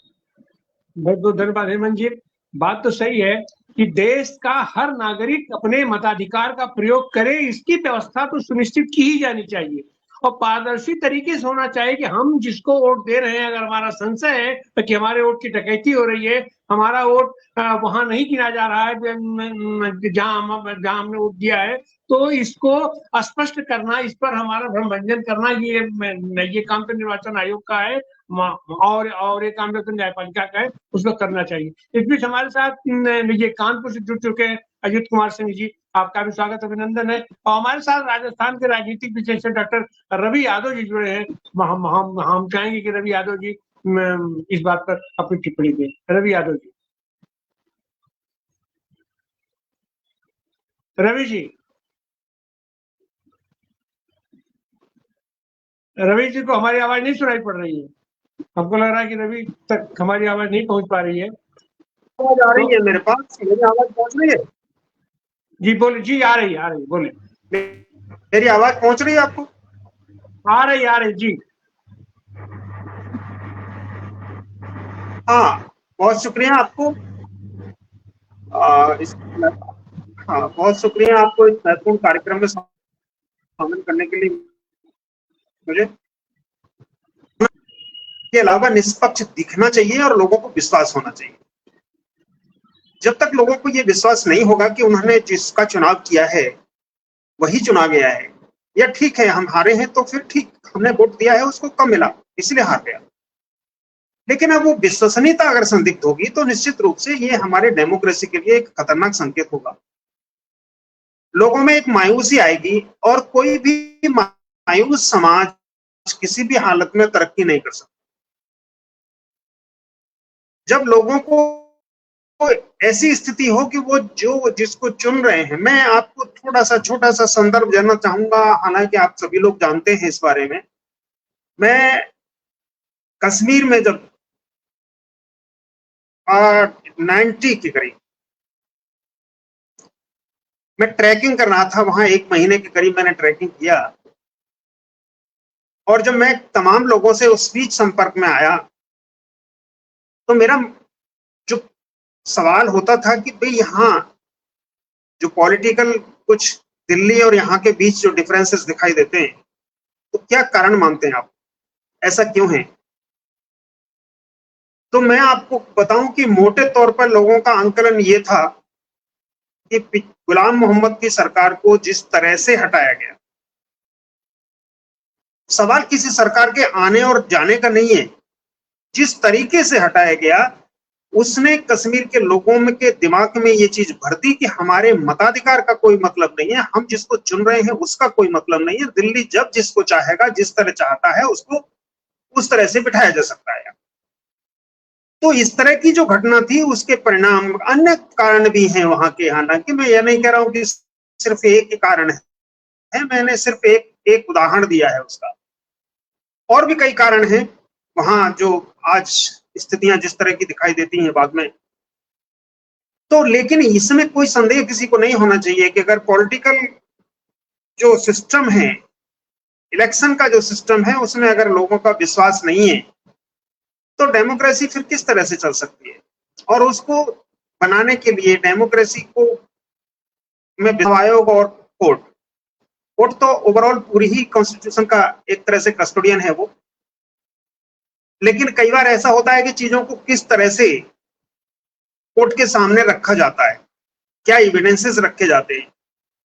बहुत बहुत धन्यवाद हेमंत जी। बात तो सही है कि देश का हर नागरिक अपने मताधिकार का प्रयोग करे, इसकी व्यवस्था तो सुनिश्चित की ही जानी चाहिए और पारदर्शी तरीके से होना चाहिए कि हम जिसको वोट दे रहे हैं, अगर हमारा संशय है कि हमारे वोट की डकैती हो रही है, हमारा वोट वहां नहीं गिना जा रहा है जहां हमने वोट दिया है, तो इसको स्पष्ट करना, इस पर हमारा भ्रमभंजन करना, ये काम तो निर्वाचन आयोग का है और ये काम तो न्यायपालिका का है, उसको करना चाहिए। इस बीच हमारे साथ ये कानपुर से जुड़ चुके हैं अजित कुमार सिंह जी, आपका भी स्वागत, अभिनंदन है। और हमारे साथ राजस्थान के राजनीतिक विशेषज्ञ डॉक्टर रवि यादव जी जुड़े हैं। हम चाहेंगे कि रवि यादव जी इस बात पर अपनी टिप्पणी दें। रवि यादव जी। रवि जी को हमारी आवाज नहीं सुनाई पड़ रही है। हमको लग रहा है कि रवि तक हमारी आवाज नहीं पहुंच पा रही है। आवाज आ रही है मेरे पास, मेरी आवाज पहुंच रही है? जी बोले जी, आ रही बोले। मेरी आवाज पहुंच रही है आपको? आ रही जी। हाँ, बहुत शुक्रिया आपको। हाँ, बहुत शुक्रिया आपको इस महत्वपूर्ण कार्यक्रम में शामिल करने के लिए। मुझे के अलावा निष्पक्ष दिखना चाहिए और लोगों को विश्वास होना चाहिए। जब तक लोगों को ये विश्वास नहीं होगा कि उन्होंने जिसका चुनाव किया है वही चुना गया है, या ठीक है हम हारे हैं तो फिर ठीक, हमने वोट दिया है उसको कम मिला इसलिए हार गया, लेकिन अब वो विश्वसनीयता अगर संदिग्ध होगी तो निश्चित रूप से ये हमारे डेमोक्रेसी के लिए एक खतरनाक संकेत होगा। लोगों में एक मायूसी आएगी और कोई भी मायूस समाज किसी भी हालत में तरक्की नहीं कर सकता। जब लोगों को ऐसी स्थिति हो कि वो जो जिसको चुन रहे हैं, मैं आपको थोड़ा सा छोटा सा संदर्भ देना चाहूंगा, हालांकि आप सभी लोग जानते हैं इस बारे में। मैं कश्मीर में जब 90 के करीब मैं ट्रैकिंग कर रहा था, वहां 1 महीने के करीब मैंने ट्रैकिंग किया, और जब मैं तमाम लोगों से उस बीच संपर्क में आया तो मेरा जो सवाल होता था कि भाई यहाँ जो पॉलिटिकल कुछ दिल्ली और यहाँ के बीच जो डिफरेंसेस दिखाई देते हैं, तो क्या कारण मानते हैं आप, ऐसा क्यों है? तो मैं आपको बताऊं कि मोटे तौर पर लोगों का आंकलन ये था कि गुलाम मोहम्मद की सरकार को जिस तरह से हटाया गया, सवाल किसी सरकार के आने और जाने का नहीं है, जिस तरीके से हटाया गया उसने कश्मीर के लोगों में के दिमाग में ये चीज भर दी कि हमारे मताधिकार का कोई मतलब नहीं है, हम जिसको चुन रहे हैं उसका कोई मतलब नहीं है, दिल्ली जब जिसको चाहेगा, जिस तरह चाहता है उसको उस तरह से बिठाया जा सकता है। तो इस तरह की जो घटना थी उसके परिणाम अन्य कारण भी हैं वहां के, हालांकि मैं यह नहीं कह रहा हूं कि सिर्फ एक ही कारण है, मैंने सिर्फ एक उदाहरण दिया है उसका, और भी कई कारण हैं वहां जो आज स्थितियां जिस तरह की दिखाई देती हैं बाद में। तो लेकिन इसमें कोई संदेह किसी को नहीं होना चाहिए कि अगर पॉलिटिकल जो सिस्टम है, इलेक्शन का जो सिस्टम है, उसमें अगर लोगों का विश्वास नहीं है तो डेमोक्रेसी फिर किस तरह से चल सकती है। और उसको बनाने के लिए डेमोक्रेसी को में आयोग और कोर्ट तो ओवरऑल पूरी ही कॉन्स्टिट्यूशन का एक तरह से कस्टोडियन है वो, लेकिन कई बार ऐसा होता है कि चीजों को किस तरह से कोर्ट के सामने रखा जाता है, क्या एविडेंसेस रखे जाते हैं,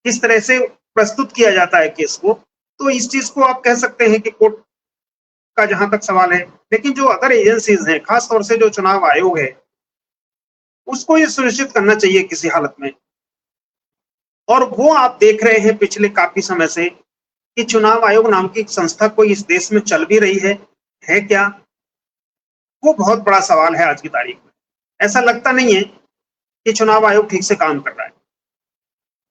किस तरह से प्रस्तुत किया जाता है केस को, तो इस चीज को आप कह सकते हैं कि कोर्ट का जहां तक सवाल है। लेकिन जो अदर एजेंसीज हैं, खास तौर से जो चुनाव आयोग है, उसको ये सुनिश्चित करना चाहिए किसी हालत में, और वो आप देख रहे हैं पिछले काफी समय से कि चुनाव आयोग नाम की संस्था कोई इस देश में चल भी रही है क्या, वो बहुत बड़ा सवाल है आज की तारीख में। ऐसा लगता नहीं है कि चुनाव आयोग ठीक से काम कर रहा है,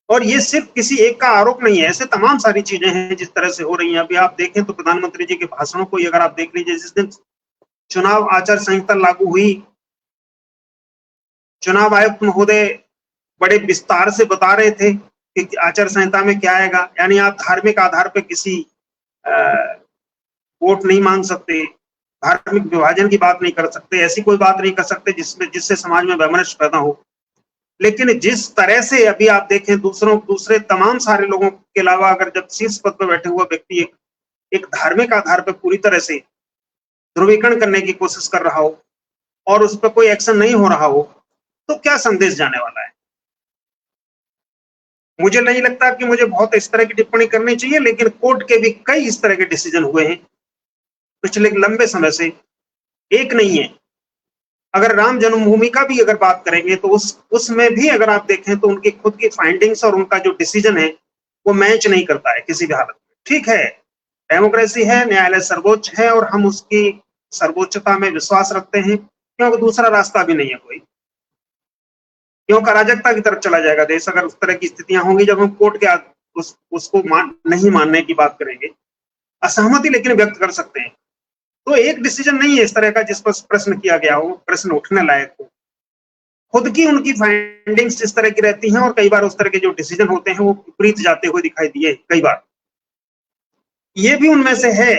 और ये सिर्फ किसी एक का आरोप नहीं है, ऐसे तमाम सारी चीजें हैं जिस तरह से हो रही हैं। अभी आप देखें तो प्रधानमंत्री जी के भाषणों को अगर आप देख लीजिए, जिस दिन चुनाव आचार संहिता लागू हुई, चुनाव आयुक्त महोदय बड़े विस्तार से बता रहे थे कि आचार संहिता में क्या आएगा, यानी आप धार्मिक आधार पर किसी वोट नहीं मांग सकते, धार्मिक विभाजन की बात नहीं कर सकते, ऐसी कोई बात नहीं कर सकते जिससे समाज में वैमनस्य पैदा हो। लेकिन जिस तरह से अभी आप देखें दूसरे तमाम सारे लोगों के अलावा अगर जब शीर्ष पद पर बैठे हुआ व्यक्ति एक धार्मिक आधार पर पूरी तरह से ध्रुवीकरण करने की कोशिश कर रहा हो और उस पर कोई एक्शन नहीं हो रहा हो, तो क्या संदेश जाने वाला है? मुझे नहीं लगता कि मुझे बहुत इस तरह की टिप्पणी करनी चाहिए, लेकिन कोर्ट के भी कई इस तरह के डिसीजन हुए हैं पिछले लंबे समय से, एक नहीं है। अगर राम जन्मभूमि का भी अगर बात करेंगे तो उसमें भी अगर आप देखें तो उनकी खुद की फाइंडिंग्स और उनका जो डिसीजन है वो मैच नहीं करता है किसी भी हालत में। ठीक है, डेमोक्रेसी है, न्यायालय सर्वोच्च है और हम उसकी सर्वोच्चता में विश्वास रखते हैं, क्योंकि दूसरा रास्ता भी नहीं है कोई, क्योंकि अराजकता की तरफ चला जाएगा देश अगर उस तरह की स्थितियां होंगी जब हम कोर्ट के उसको नहीं मानने की बात करेंगे। असहमति लेकिन व्यक्त कर सकते हैं, तो एक डिसीजन नहीं है इस तरह का जिस पर प्रश्न किया गया हो, प्रश्न उठने लायक हो। खुद की उनकी फाइंडिंग्स इस तरह की रहती हैं और कई बार उस तरह के जो डिसीजन होते हैं वो विपरीत जाते हुए दिखाई दिए कई बार, ये भी उनमें से है।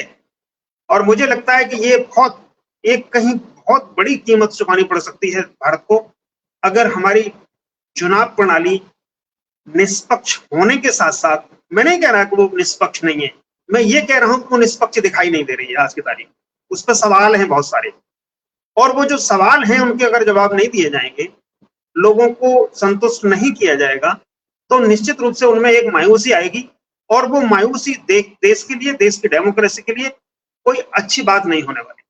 और मुझे लगता है कि ये कहीं बहुत बड़ी कीमत चुकानी पड़ सकती है भारत को, अगर हमारी चुनाव प्रणाली निष्पक्ष होने के साथ साथ, मैं नहीं कह रहा कि वो निष्पक्ष नहीं है, मैं ये कह रहा हूं कि वो निष्पक्ष दिखाई नहीं दे रही है आज की तारीख। उस पर सवाल हैं बहुत सारे, और वो जो सवाल हैं उनके अगर जवाब नहीं दिए जाएंगे, लोगों को संतुष्ट नहीं किया जाएगा, तो निश्चित रूप से उनमें एक मायूसी आएगी, और वो मायूसी देश के लिए, देश की डेमोक्रेसी के लिए कोई अच्छी बात नहीं होने वाली।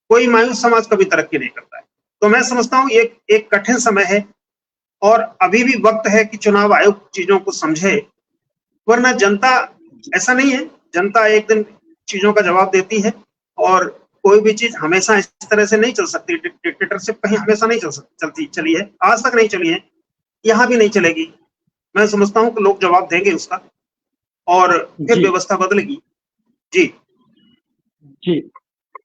कोई मायूस समाज कभी तरक्की नहीं करता है। तो मैं समझता हूँ एक कठिन समय है और अभी भी वक्त है कि चुनाव आयोग चीजों को समझे, वरना जनता, ऐसा नहीं है, जनता एक दिन चीजों का जवाब देती है और कोई भी चीज हमेशा इस तरह से नहीं चल सकती। डिक्टेटरशिप कहीं हमेशा नहीं चली है, आज तक नहीं चली है, यहाँ भी नहीं चलेगी। मैं समझता हूँ कि लोग जवाब देंगे उसका और फिर व्यवस्था बदलेगी। जी जी,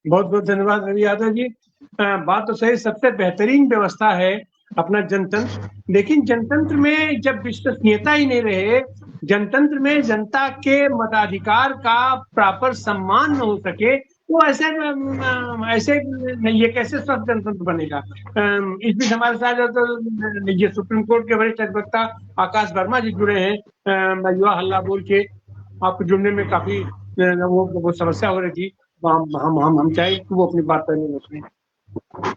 बहुत बहुत धन्यवाद रवि यादव जी। बात तो सही, सबसे बेहतरीन व्यवस्था है अपना जनतंत्र, लेकिन जनतंत्र में जब विश्वसनीयता ही नहीं रहे, जनतंत्र में जनता के मताधिकार का प्रॉपर सम्मान न हो सके, तो ऐसे ये कैसे स्वस्थ जनतंत्र बनेगा? इस बीच हमारे साथ तो ये सुप्रीम कोर्ट के वरिष्ठ अधिवक्ता आकाश वर्मा जी जुड़े हैं। युवा हल्ला बोल के आपको जुड़ने में काफी वो समस्या हो रही थी, हम चाहे कि वो अपनी बात करने उसमें।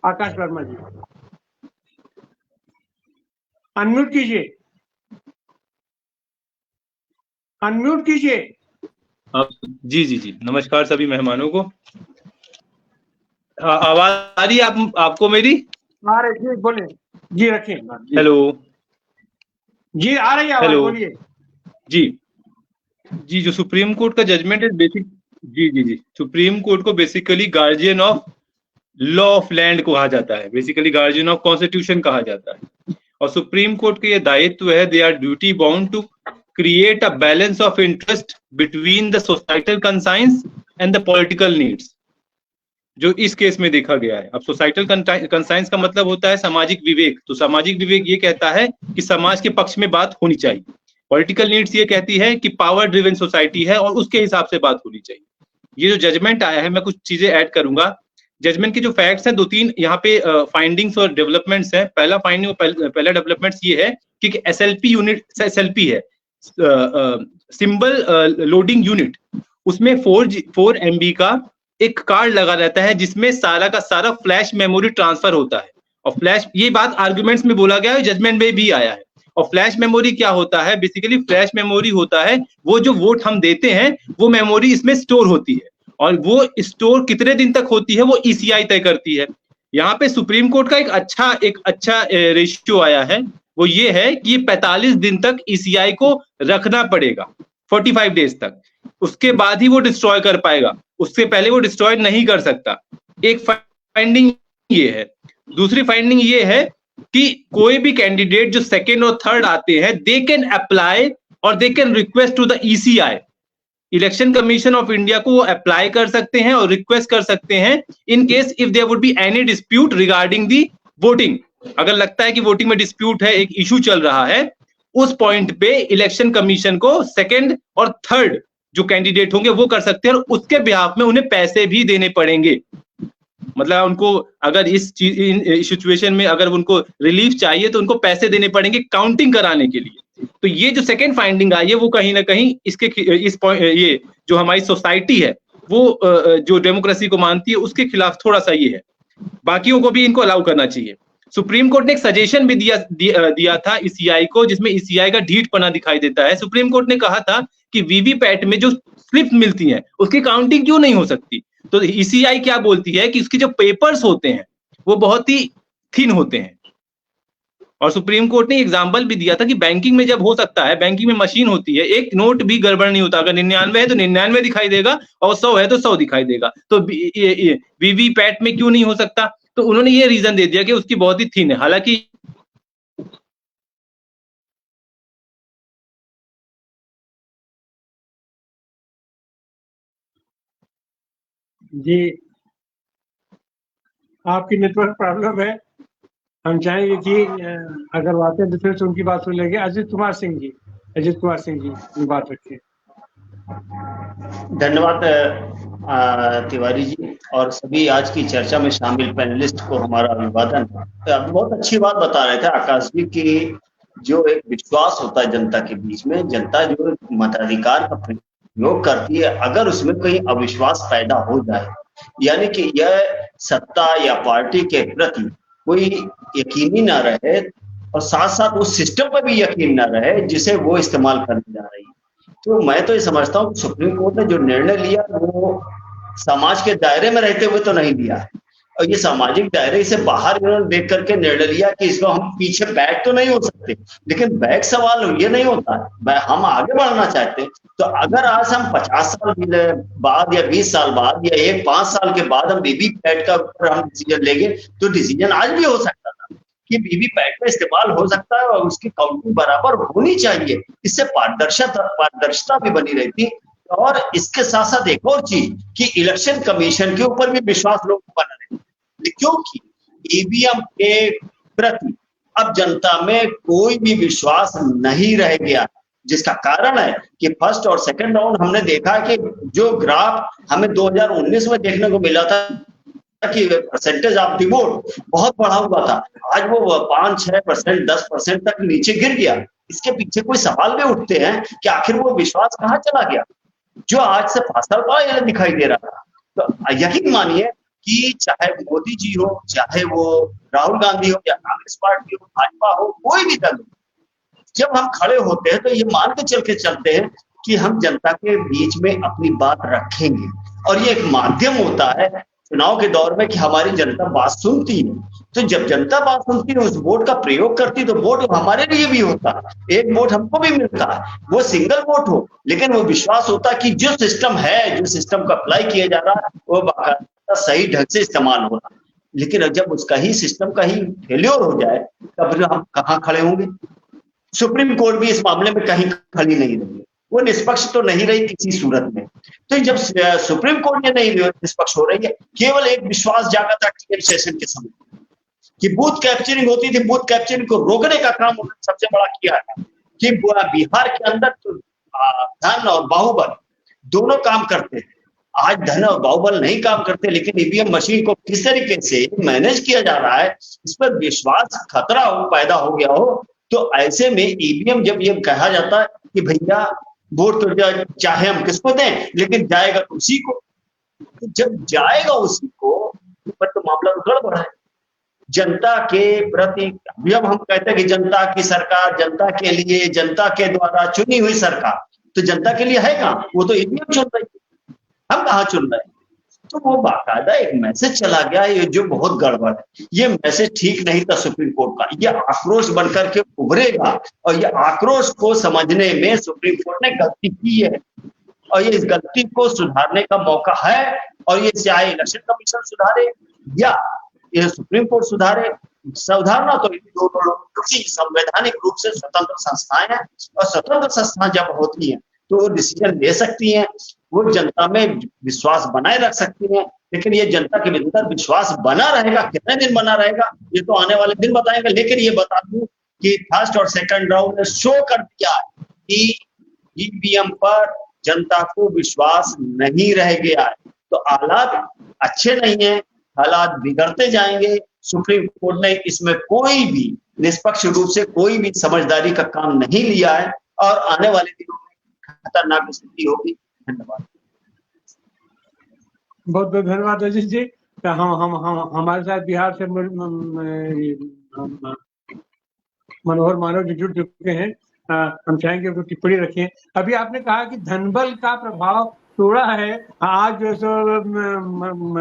आकाश वर्मा जी अनम्यूट कीजिए, अनम्यूट कीजिए। जी जी जी, नमस्कार सभी मेहमानों को। आवाज आ रही है आपको मेरी? आ रही जी, बोले जी, रखिए। हेलो जी, आ रही है आवाज, बोलिए। जी जी, जो सुप्रीम कोर्ट का जजमेंट है बेसिक, जी जी जी, सुप्रीम कोर्ट को basically guardian of law of land कहा जाता है, बेसिकली गार्जियन ऑफ कॉन्स्टिट्यूशन कहा जाता है। और सुप्रीम कोर्ट के ये दायित्व है, they are duty bound to create a balance of interest between the societal concerns and the political needs, जो इस केस में देखा गया है। अब सोसाइटल कंसाइंस का मतलब होता है सामाजिक विवेक, तो सामाजिक विवेक ये कहता है कि समाज के पक्ष में बात होनी चाहिए। पॉलिटिकल नीड्स ये कहती है कि पावर ड्रिवन सोसाइटी है और उसके हिसाब से बात होनी चाहिए। ये जो जजमेंट आया है, मैं कुछ चीजें ऐड करूंगा। जजमेंट के जो फैक्ट्स हैं, 2-3 यहाँ पे फाइंडिंग्स और डेवलपमेंट्स हैं। पहला फाइंडिंग, पहला डेवलपमेंट्स ये है कि SLP यूनिट, SLP है सिंबल लोडिंग यूनिट, उसमें 4 MB का एक कार्ड लगा रहता है जिसमें सारा का सारा फ्लैश मेमोरी ट्रांसफर होता है। और फ्लैश, ये बात आर्गुमेंट्स में बोला गया है, जजमेंट में भी आया है। और फ्लैश मेमोरी क्या होता है? बेसिकली फ्लैश मेमोरी होता है वो जो वोट हम देते हैं वो मेमोरी इसमें स्टोर होती है, और वो स्टोर कितने दिन तक होती है वो ECI तय करती है। यहाँ पे सुप्रीम कोर्ट का एक अच्छा रेशियो आया है, वो ये है कि 45 दिन तक ECI को रखना पड़ेगा, 45 डेज तक, उसके बाद ही वो डिस्ट्रॉय कर पाएगा, उससे पहले वो डिस्ट्रॉय नहीं कर सकता। एक फाइंडिंग ये है। दूसरी फाइंडिंग ये है कि कोई भी कैंडिडेट जो सेकेंड और थर्ड आते हैं, दे कैन अप्लाई और they can request to the ECI, election commission of India को वो अप्लाई कर सकते हैं और रिक्वेस्ट कर सकते हैं in case if there would be any dispute regarding the voting. अगर लगता है कि वोटिंग में डिस्प्यूट है, एक इशू चल रहा है, उस पॉइंट पे इलेक्शन कमीशन को सेकंड और थर्ड जो कैंडिडेट होंगे वो कर सकते हैं, और उसके बिहाफ में उन्हें पैसे भी देने पड़ेंगे। मतलब उनको अगर इस सिचुएशन में अगर उनको रिलीफ चाहिए तो उनको पैसे देने पड़ेंगे काउंटिंग कराने के लिए। तो ये जो सेकंड फाइंडिंग आई है वो कहीं ना कहीं इस पॉइंट, ये जो हमारी सोसाइटी है वो जो डेमोक्रेसी को मानती है उसके खिलाफ थोड़ा सा ये है। बाकियों को भी इनको अलाउ करना चाहिए। सुप्रीम कोर्ट ने एक सजेशन भी दिया था ECI को, जिसमें ECI का ढीठपना दिखाई देता है। सुप्रीम कोर्ट ने कहा था कि वीवीपैट में जो स्लिप मिलती हैं उसकी काउंटिंग क्यों नहीं हो सकती। तो ECI क्या बोलती है कि उसके जो पेपर्स होते हैं वो बहुत ही थिन होते हैं, और सुप्रीम कोर्ट ने एग्जाम्पल भी दिया था कि बैंकिंग में जब हो सकता है, बैंकिंग में मशीन होती है, एक नोट भी गड़बड़ नहीं होता, अगर 99 है तो 99 दिखाई देगा और 100 है तो 100 दिखाई देगा। तो वीवीपैट में क्यों नहीं हो सकता? तो उन्होंने ये रीजन दे दिया कि उसकी बहुत ही थिन है। हालांकि जी आपकी नेटवर्क प्रॉब्लम है, हम चाहेंगे कि अगर वो आते हैं तो फिर से उनकी बात सुन लेंगे। अजीत कुमार सिंह जी बात रखिए। धन्यवाद तिवारी जी और सभी आज की चर्चा में शामिल पैनलिस्ट को हमारा अभिवादन। बहुत अच्छी बात बता रहे थे आकाश जी की जो एक विश्वास होता है जनता के बीच में, जनता जो मताधिकार का प्रयोग करती है, अगर उसमें कहीं अविश्वास पैदा हो जाए, यानी कि यह सत्ता या पार्टी के प्रति कोई यकीनी ना रहे और साथ साथ उस सिस्टम पर भी यकीन ना रहे जिसे वो इस्तेमाल करने जा रही है, तो मैं तो ये समझता हूँ कि सुप्रीम कोर्ट ने जो निर्णय लिया वो समाज के दायरे में रहते हुए तो नहीं लिया है, और ये सामाजिक दायरे से बाहर इन्होंने देख करके निर्णय लिया कि इसको हम पीछे बैक तो नहीं हो सकते, लेकिन बैक सवाल ये नहीं होता है, हम आगे बढ़ना चाहते हैं। तो अगर आज हम 50 साल बाद या 20 साल बाद या 5 साल के बाद हम वीवीपैट का ऊपर हम डिसीजन लेंगे तो डिसीजन आज भी हो सकता था कि वीवीपैट का इस्तेमाल हो सकता है और उसकी काउंटिंग बराबर होनी चाहिए, इससे पारदर्शिता भी बनी रहती। और इसके साथ साथ एक और चीज कि इलेक्शन कमीशन के ऊपर भी विश्वास लोग बना रहे, क्योंकि ईवीएम के प्रति अब जनता में कोई भी विश्वास नहीं रह गया, जिसका कारण है कि फर्स्ट और सेकंड राउंड हमने देखा कि जो ग्राफ हमें 2019 में देखने को मिला था कि परसेंटेज ऑफ दी वोट बहुत बढ़ा हुआ था, आज वो 5-6%, 10% तक नीचे गिर गया। इसके पीछे कोई सवाल भी उठते हैं कि आखिर वो विश्वास कहाँ चला गया जो आज से 5 साल पहले दिखाई दे रहा था। तो यकीन मानिए कि चाहे मोदी जी हो, चाहे वो राहुल गांधी हो या कांग्रेस पार्टी हो, भाजपा हो, कोई भी दल हो, जब हम खड़े होते हैं तो ये मान के चलते हैं कि हम जनता के बीच में अपनी बात रखेंगे, और ये एक माध्यम होता है चुनाव के दौर में कि हमारी जनता बात सुनती है। तो जब जनता बात सुनती है, उस वोट का प्रयोग करती है, तो वोट हमारे लिए भी होता है, एक वोट हमको भी मिलता है, वो सिंगल वोट हो, लेकिन वो विश्वास होता है कि जो सिस्टम है, जो सिस्टम का अप्लाई किया जा रहा है वो बाकायदा सही ढंग से इस्तेमाल हो रहा है। लेकिन जब उसका ही सिस्टम का ही फेल्योर हो जाए तब हम कहाँ खड़े होंगे? सुप्रीम कोर्ट भी इस मामले में कहीं खड़ी नहीं रही, वो निष्पक्ष तो नहीं रही किसी सूरत में। तो जब सुप्रीम कोर्ट ने नहीं निष्पक्ष हो रही है, केवल एक विश्वास जागा था टीएन सेशन के समय कि बूथ कैप्चरिंग होती थी, बूथ कैप्चरिंग को रोकने का काम उन्होंने सबसे बड़ा किया था कि बिहार के अंदर तो धन और बाहुबल दोनों काम करते हैं। आज धन और बाहुबल नहीं काम करते, लेकिन ईवीएम मशीन को किस तरीके से मैनेज किया जा रहा है इस पर विश्वास खतरा पैदा हो गया हो। तो ऐसे में ईवीएम जब ये कहा जाता है कि भैया वोट तो चाहे हम किसको दें लेकिन जाएगा तो उसी को, तो जब जाएगा उसी को पर तो मामला गड़बड़ है। जनता के प्रति, जब हम कहते हैं कि जनता की सरकार, जनता के लिए, जनता के द्वारा चुनी हुई सरकार, तो जनता के लिए है कहाँ? वो तो ईवीएम चुन रही है, हम कहाँ चुन रहे हैं? तो वो बाकायदा एक मैसेज चला गया, ये जो बहुत गड़बड़ है, ये मैसेज ठीक नहीं था सुप्रीम कोर्ट का, ये आक्रोश बनकर के उभरेगा और ये आक्रोश को समझने में सुप्रीम कोर्ट ने गलती की है और ये इस गलती को सुधारने का मौका है। और ये चाहे इलेक्शन कमीशन सुधारे या ये सुप्रीम कोर्ट सुधारे, सुधारना तो इन दोनों लोगों, क्योंकि संवैधानिक रूप से स्वतंत्र संस्थाएं हैं और स्वतंत्र संस्थाएं जब होती हैं तो वो डिसीजन ले सकती हैं, वो जनता में विश्वास बनाए रख सकती हैं। लेकिन ये जनता के भीतर विश्वास बना रहेगा, कितने दिन बना रहेगा ये तो आने वाले दिन बताएंगे। लेकिन ये बता दूं कि फर्स्ट और सेकंड राउंड ने शो कर दिया कि ईवीएम पर जनता को विश्वास नहीं रह गया है। तो हालात अच्छे नहीं है, हालात बिगड़ते जाएंगे। सुप्रीम कोर्ट ने इसमें कोई भी निष्पक्ष रूप से कोई भी समझदारी का काम नहीं लिया है और आने वाले दिनों में खतरनाक स्थिति होगी। धन्यवाद। बहुत बहुत धन्यवाद अजीत जी। हम हमारे साथ बिहार से मनोहर मानव जी जुड़ चुके हैं। हम चाहेंगे उनको टिप्पणी रखें। अभी आपने कहा कि धनबल का प्रभाव थोड़ा है, आज जो सो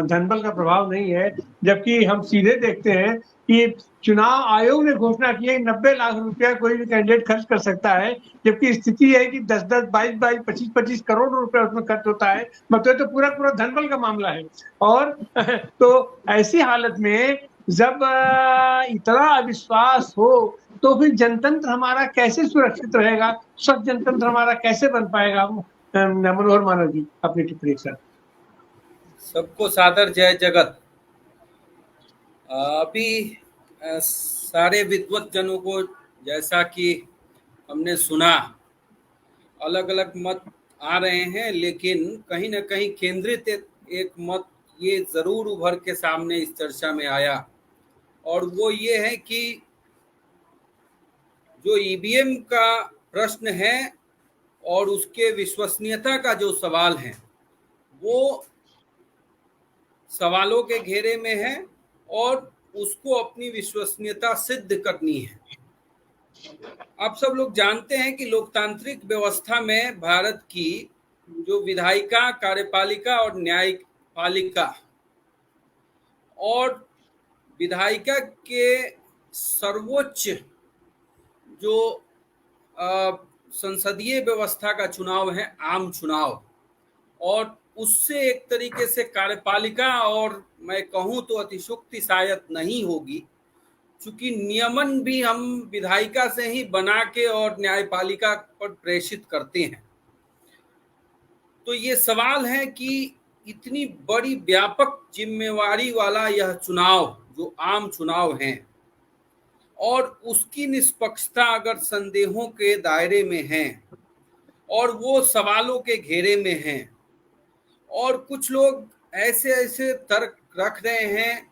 धनबल का प्रभाव नहीं है, जबकि हम सीधे देखते हैं कि चुनाव आयोग ने घोषणा की है 90 लाख रुपया कोई भी कैंडिडेट खर्च कर सकता है, जबकि स्थिति है कि 10-10, 22-22, 25-25 करोड़ रुपया उसमें खर्च होता है। मतलब तो पूरा धनबल का मामला है। और तो ऐसी हालत में जब इतना अविश्वास हो तो फिर जनतंत्र हमारा कैसे सुरक्षित रहेगा, स्वस्थ जनतंत्र हमारा कैसे बन पाएगा? मनोहर मानव जी अपनी टिप्पणी सर। सबको सादर जय जगत। अभी सारे विद्वत जनों को जैसा कि हमने सुना, अलग अलग मत आ रहे हैं, लेकिन कहीं ना कहीं केंद्रित एक मत ये जरूर उभर के सामने इस चर्चा में आया, और वो ये है कि जो ईवीएम का प्रश्न है और उसके विश्वसनीयता का जो सवाल है, वो सवालों के घेरे में है और उसको अपनी विश्वसनीयता सिद्ध करनी है। आप सब लोग जानते हैं कि लोकतांत्रिक व्यवस्था में भारत की जो विधायिका, कार्यपालिका और न्यायपालिका, और विधायिका के सर्वोच्च जो संसदीय व्यवस्था का चुनाव है आम चुनाव, और उससे एक तरीके से कार्यपालिका, और मैं कहूं तो अतिशुक्ति शायद नहीं होगी, चूंकि नियमन भी हम विधायिका से ही बना के और न्यायपालिका पर प्रेषित करते हैं। तो ये सवाल है कि इतनी बड़ी व्यापक जिम्मेवारी वाला यह चुनाव जो आम चुनाव है, और उसकी निष्पक्षता अगर संदेहों के दायरे में है और वो सवालों के घेरे में है, और कुछ लोग ऐसे ऐसे तर्क रख रहे हैं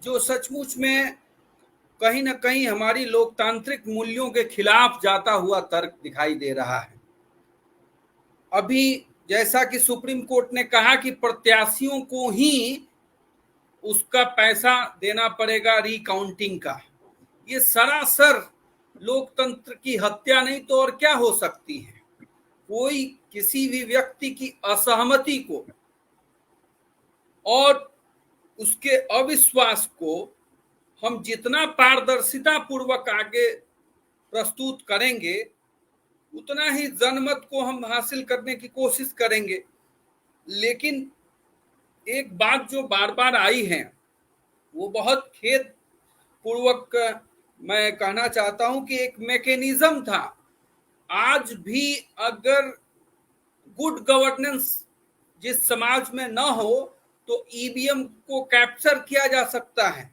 जो सचमुच में कहीं ना कहीं हमारी लोकतांत्रिक मूल्यों के खिलाफ जाता हुआ तर्क दिखाई दे रहा है। अभी जैसा कि सुप्रीम कोर्ट ने कहा कि प्रत्याशियों को ही उसका पैसा देना पड़ेगा रिकाउंटिंग का, ये सरासर लोकतंत्र की हत्या नहीं तो और क्या हो सकती है। कोई किसी भी व्यक्ति की असहमति को और उसके अविश्वास को हम जितना पारदर्शिता पूर्वक आगे प्रस्तुत करेंगे, उतना ही जनमत को हम हासिल करने की कोशिश करेंगे। लेकिन एक बात जो बार बार आई है, वो बहुत खेद पूर्वक मैं कहना चाहता हूं कि एक मैकेनिज्म था। आज भी अगर गुड गवर्नेंस जिस समाज में न हो तो ईवीएम को कैप्चर किया जा सकता है,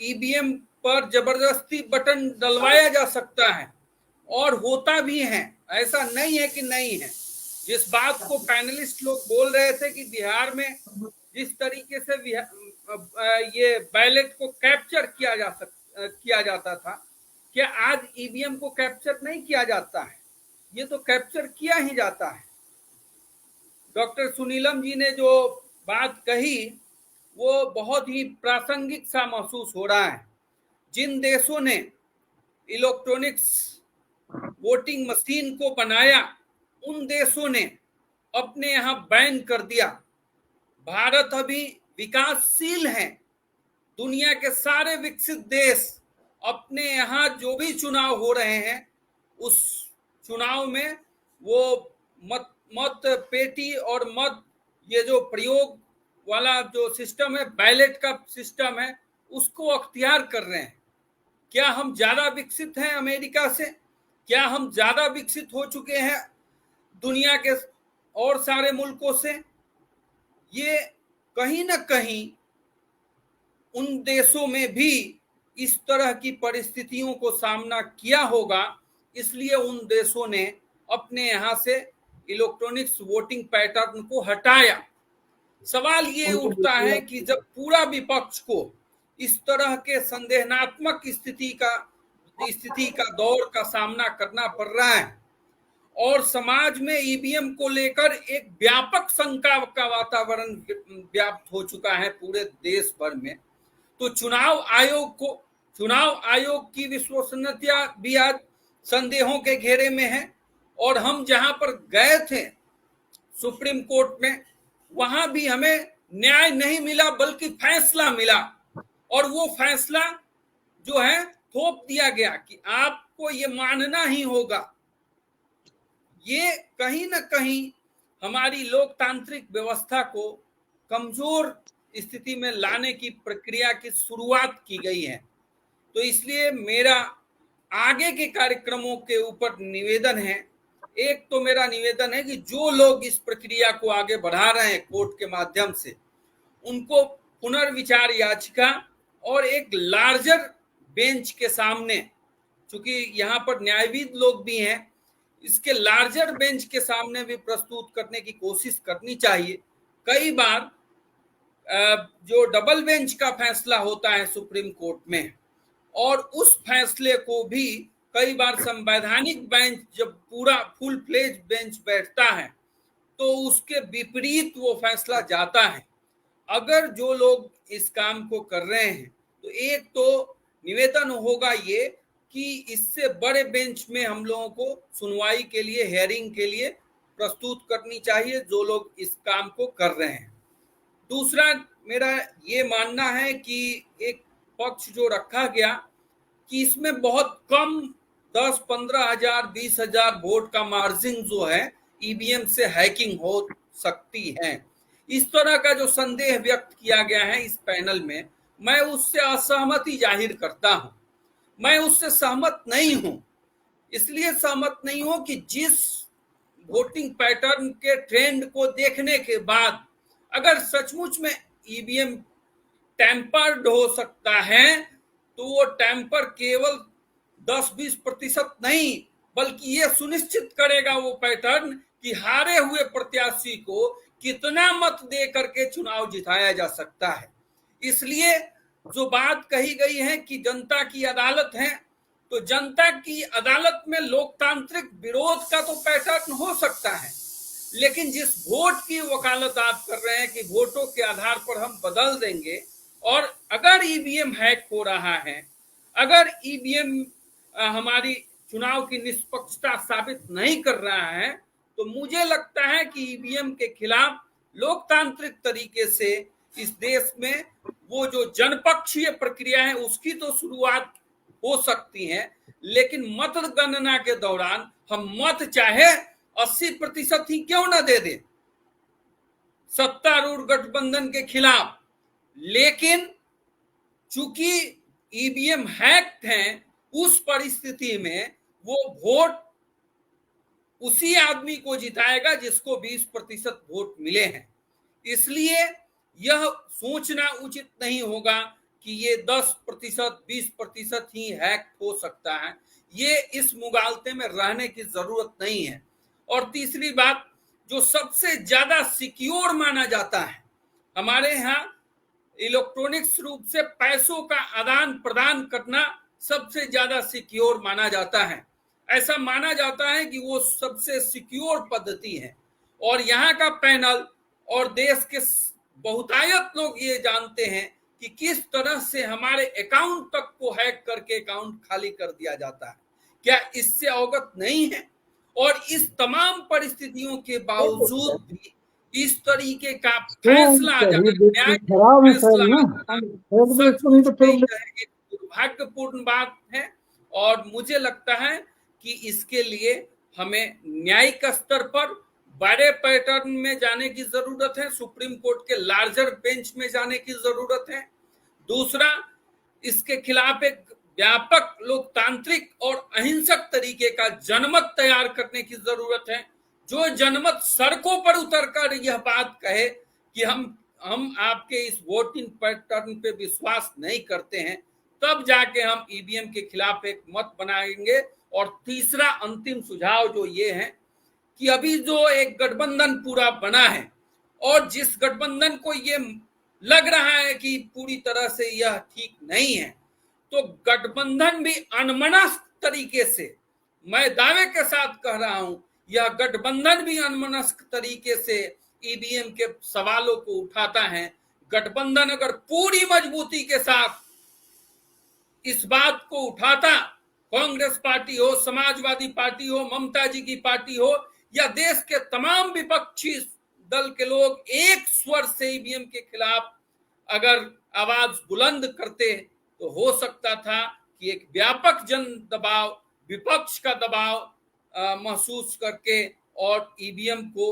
ईवीएम पर जबरदस्ती बटन डलवाया जा सकता है, और होता भी है, ऐसा नहीं है कि नहीं है। जिस बात को पैनलिस्ट लोग बोल रहे थे कि बिहार में जिस तरीके से ये बैलेट को कैप्चर किया जाता था, क्या आज ईवीएम को कैप्चर नहीं किया जाता है? ये तो कैप्चर किया ही जाता है। डॉक्टर सुनीलम जी ने जो बात कही वो बहुत ही प्रासंगिक सा महसूस हो रहा है। जिन देशों ने इलेक्ट्रॉनिक्स वोटिंग मशीन को बनाया, उन देशों ने अपने यहाँ बैन कर दिया। भारत अभी विकासशील है। दुनिया के सारे विकसित देश अपने यहाँ जो भी चुनाव हो रहे हैं, उस चुनाव में वो मत पेटी और मत ये जो प्रयोग वाला जो सिस्टम है, बैलेट का सिस्टम है, उसको अख्तियार कर रहे हैं। क्या हम ज्यादा विकसित हैं अमेरिका से? क्या हम ज्यादा विकसित हो चुके हैं दुनिया के और सारे मुल्कों से? ये कहीं ना कहीं उन देशों में भी इस तरह की परिस्थितियों को सामना किया होगा, इसलिए उन देशों ने अपने यहाँ से इलेक्ट्रॉनिक्स वोटिंग पैटर्न को हटाया। सवाल ये उठता है कि जब पूरा विपक्ष को इस तरह के संदेहात्मक स्थिति का दौर का सामना करना पड़ रहा है और समाज में ईवीएम को लेकर एक व्यापक शंका का वातावरण व्याप्त हो चुका है पूरे देश भर में, तो चुनाव आयोग की विश्वसनीयता भी आज संदेहों के घेरे में है। और हम जहां पर गए थे सुप्रीम कोर्ट में, वहां भी हमें न्याय नहीं मिला बल्कि फैसला मिला, और वो फैसला जो है थोप दिया गया कि आपको ये मानना ही होगा। ये कहीं ना कहीं हमारी लोकतांत्रिक व्यवस्था को कमजोर स्थिति में लाने की प्रक्रिया की शुरुआत की गई है। तो इसलिए मेरा आगे के कार्यक्रमों के ऊपर निवेदन है। एक तो मेरा निवेदन है कि जो लोग इस प्रक्रिया को आगे बढ़ा रहे हैं कोर्ट के माध्यम से, उनको पुनर्विचार याचिका और एक लार्जर बेंच के सामने, चूंकि यहाँ पर न्यायविद लोग भी हैं, इसके लार्जर बेंच के सामने भी प्रस्तुत करने की कोशिश करनी चाहिए। कई बार जो डबल बेंच का फैसला होता है सुप्रीम कोर्ट में, और उस फैसले को भी कई बार संवैधानिक बेंच जब पूरा फुल फ्लेज बेंच बैठता है तो उसके विपरीत वो फैसला जाता है। अगर जो लोग इस काम को कर रहे हैं, तो एक तो निवेदन होगा ये कि इससे बड़े बेंच में हम लोगों को सुनवाई के लिए, हेयरिंग के लिए प्रस्तुत करनी चाहिए जो लोग इस काम को कर रहे हैं। दूसरा मेरा ये मानना है कि एक पक्ष जो रखा गया कि इसमें बहुत कम 10-15 हजार 20 हजार वोट का मार्जिन जो है ईवीएम से हैकिंग हो सकती है, इस तरह का जो संदेह व्यक्त किया गया है इस पैनल में, मैं उससे असहमति जाहिर करता हूं। मैं उससे सहमत नहीं हूं। इसलिए सहमत नहीं हूं कि जिस वोटिंग पैटर्न के ट्रेंड को देखने के बाद अगर सचमुच में ईवीएम टेम्पर्ड हो सकता है, तो वो टेम्पर केवल 10-20% नहीं, बल्कि ये सुनिश्चित करेगा वो पैटर्न कि हारे हुए प्रत्याशी को कितना मत दे करके चुनाव जिताया जा सकता है। इसलिए जो बात कही गई है कि जनता की अदालत है, तो जनता की अदालत में लोकतांत्रिक विरोध का तो पैटर्न हो सकता है, लेकिन जिस वोट की वकालत आप कर रहे हैं कि वोटों के आधार पर हम बदल देंगे, और अगर ईवीएम हैक हो रहा है, अगर ईवीएम हमारी चुनाव की निष्पक्षता साबित नहीं कर रहा है, तो मुझे लगता है कि ईवीएम के खिलाफ लोकतांत्रिक तरीके से इस देश में वो जो जनपक्षीय प्रक्रिया है उसकी तो शुरुआत हो सकती है, लेकिन मतगणना के दौरान हम मत चाहे 80% ही क्यों ना दे दें सत्तारूढ़ गठबंधन के खिलाफ, लेकिन चूंकि ईवीएम हैक हैं, उस परिस्थिति में वो वोट उसी आदमी को जिताएगा जिसको 20% वोट मिले हैं। इसलिए यह सोचना उचित नहीं होगा कि ये 10% 20% ही हैक हो सकता है। ये इस मुगालते में रहने की जरूरत नहीं है। और तीसरी बात, जो सबसे ज्यादा सिक्योर माना जाता है, हमारे यहाँ इलेक्ट्रॉनिक्स रूप से पैसों का आदान प्रदान करना सबसे ज्यादा सिक्योर माना जाता है। ऐसा माना जाता है कि वो सबसे सिक्योर पद्धति है, और यहाँ का पैनल और देश के बहुतायत लोग ये जानते हैं कि किस तरह से हमारे अकाउंट तक को हैक करके अकाउंट खाली कर दिया जाता है। क्या इससे अवगत नहीं है? और इस तमाम परिस्थितियों के बावजूद भी इस तरीके का फैसला दुर्भाग्यपूर्ण बात है। और मुझे लगता है कि इसके लिए हमें न्यायिक स्तर पर बड़े पैटर्न में जाने की जरूरत है, सुप्रीम कोर्ट के लार्जर बेंच में जाने की जरूरत है। दूसरा, इसके खिलाफ एक व्यापक लोकतांत्रिक और अहिंसक तरीके का जनमत तैयार करने की जरूरत है, जो जनमत सड़कों पर उतरकर यह बात कहे कि हम आपके इस वोटिंग पैटर्न पे विश्वास नहीं करते हैं, तब जाके हम ईवीएम के खिलाफ एक मत बनाएंगे। और तीसरा अंतिम सुझाव जो ये है कि अभी जो एक गठबंधन पूरा बना है और जिस गठबंधन को ये लग रहा है कि पूरी तरह से यह ठीक नहीं है, तो गठबंधन भी अनमनस्क तरीके से, मैं दावे के साथ कह रहा हूं, यह गठबंधन भी अनमनस्क तरीके से ईवीएम के सवालों को उठाता है। गठबंधन अगर पूरी मजबूती के साथ इस बात को उठाता, कांग्रेस पार्टी हो, समाजवादी पार्टी हो, ममता जी की पार्टी हो, या देश के तमाम विपक्षी दल के लोग एक स्वर से ईवीएम के खिलाफ अगर आवाज बुलंद करते, तो हो सकता था कि एक व्यापक जन दबाव, विपक्ष का दबाव महसूस करके और ईवीएम को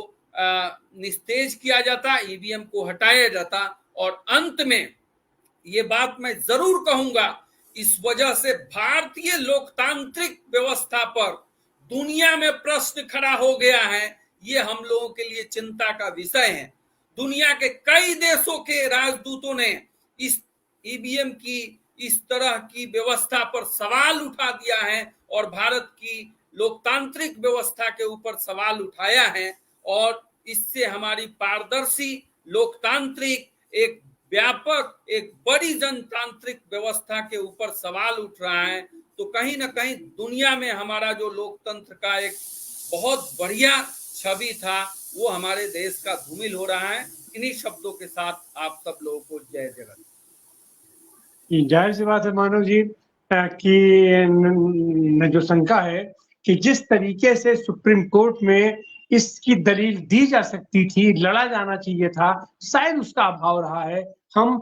निस्तेज किया जाता, ईवीएम को हटाया जाता। और अंत में ये बात मैं जरूर कहूंगा, इस वजह से भारतीय लोकतांत्रिक व्यवस्था पर दुनिया में प्रश्न खड़ा हो गया है। ये हम लोगों के लिए चिंता का विषय है। दुनिया के कई देशों के राजदूतों ने इस ईवीएम की इस तरह की व्यवस्था पर सवाल उठा दिया है और भारत की लोकतांत्रिक व्यवस्था के ऊपर सवाल उठाया है, और इससे हमारी पारदर्शी लोकतांत्रिक एक व्यापक एक बड़ी जनतांत्रिक व्यवस्था के ऊपर सवाल उठ रहा है। तो कहीं ना कहीं दुनिया में हमारा जो लोकतंत्र का एक बहुत बढ़िया छवि था, वो हमारे देश का धूमिल हो रहा है। इन्हीं शब्दों के साथ आप सब लोगों को जय जगत। जाहिर सी बात है मानव जी कि जो शंका है कि जिस तरीके से सुप्रीम कोर्ट में इसकी दलील दी जा सकती थी, लड़ा जाना चाहिए था, शायद उसका अभाव रहा है। हम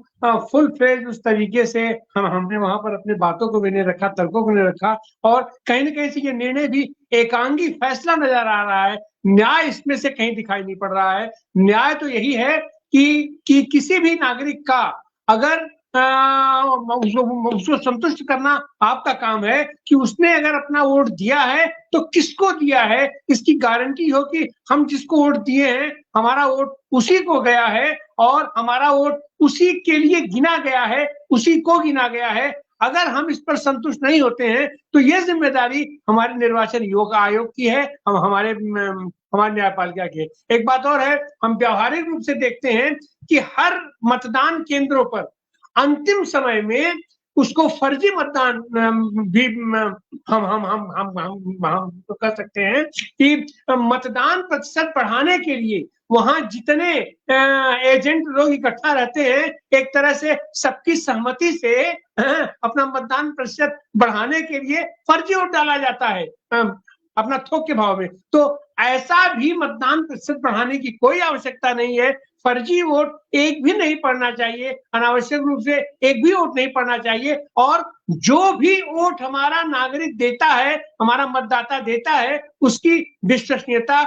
फुल फ्लेज उस तरीके से हमने वहां पर अपने बातों को भी नहीं रखा, तर्कों को नहीं रखा, और कहीं ना कहीं से ये निर्णय भी एकांगी फैसला नजर आ रहा है। न्याय इसमें से कहीं दिखाई नहीं पड़ रहा है। न्याय तो यही है कि किसी भी नागरिक का अगर उसको संतुष्ट करना आपका काम है कि उसने अगर अपना वोट दिया है तो किसको दिया है, इसकी गारंटी हो कि हम जिसको वोट दिए हैं हमारा वोट उसी को गया है और हमारा वोट उसी के लिए गिना गया है, उसी को गिना गया है। अगर हम इस पर संतुष्ट नहीं होते हैं तो ये जिम्मेदारी हमारे निर्वाचन आयोग की है, हमारे न्यायपालिका की। एक बात और है, हम व्यावहारिक रूप से देखते हैं कि हर मतदान केंद्रों पर अंतिम समय में उसको फर्जी मतदान भी हम तो कह सकते हैं कि मतदान प्रतिशत बढ़ाने के लिए वहां जितने एजेंट लोग इकट्ठा रहते हैं, एक तरह से सबकी सहमति से अपना मतदान प्रतिशत बढ़ाने के लिए फर्जी वोट डाला जाता है अपना थोक के भाव में। तो ऐसा भी मतदान प्रतिशत बढ़ाने की कोई आवश्यकता नहीं है। फर्जी वोट एक भी नहीं पड़ना चाहिए, अनावश्यक रूप से एक भी वोट नहीं पड़ना चाहिए। और जो भी वोट हमारा नागरिक देता है, हमारा मतदाता देता है, उसकी विश्वसनीयता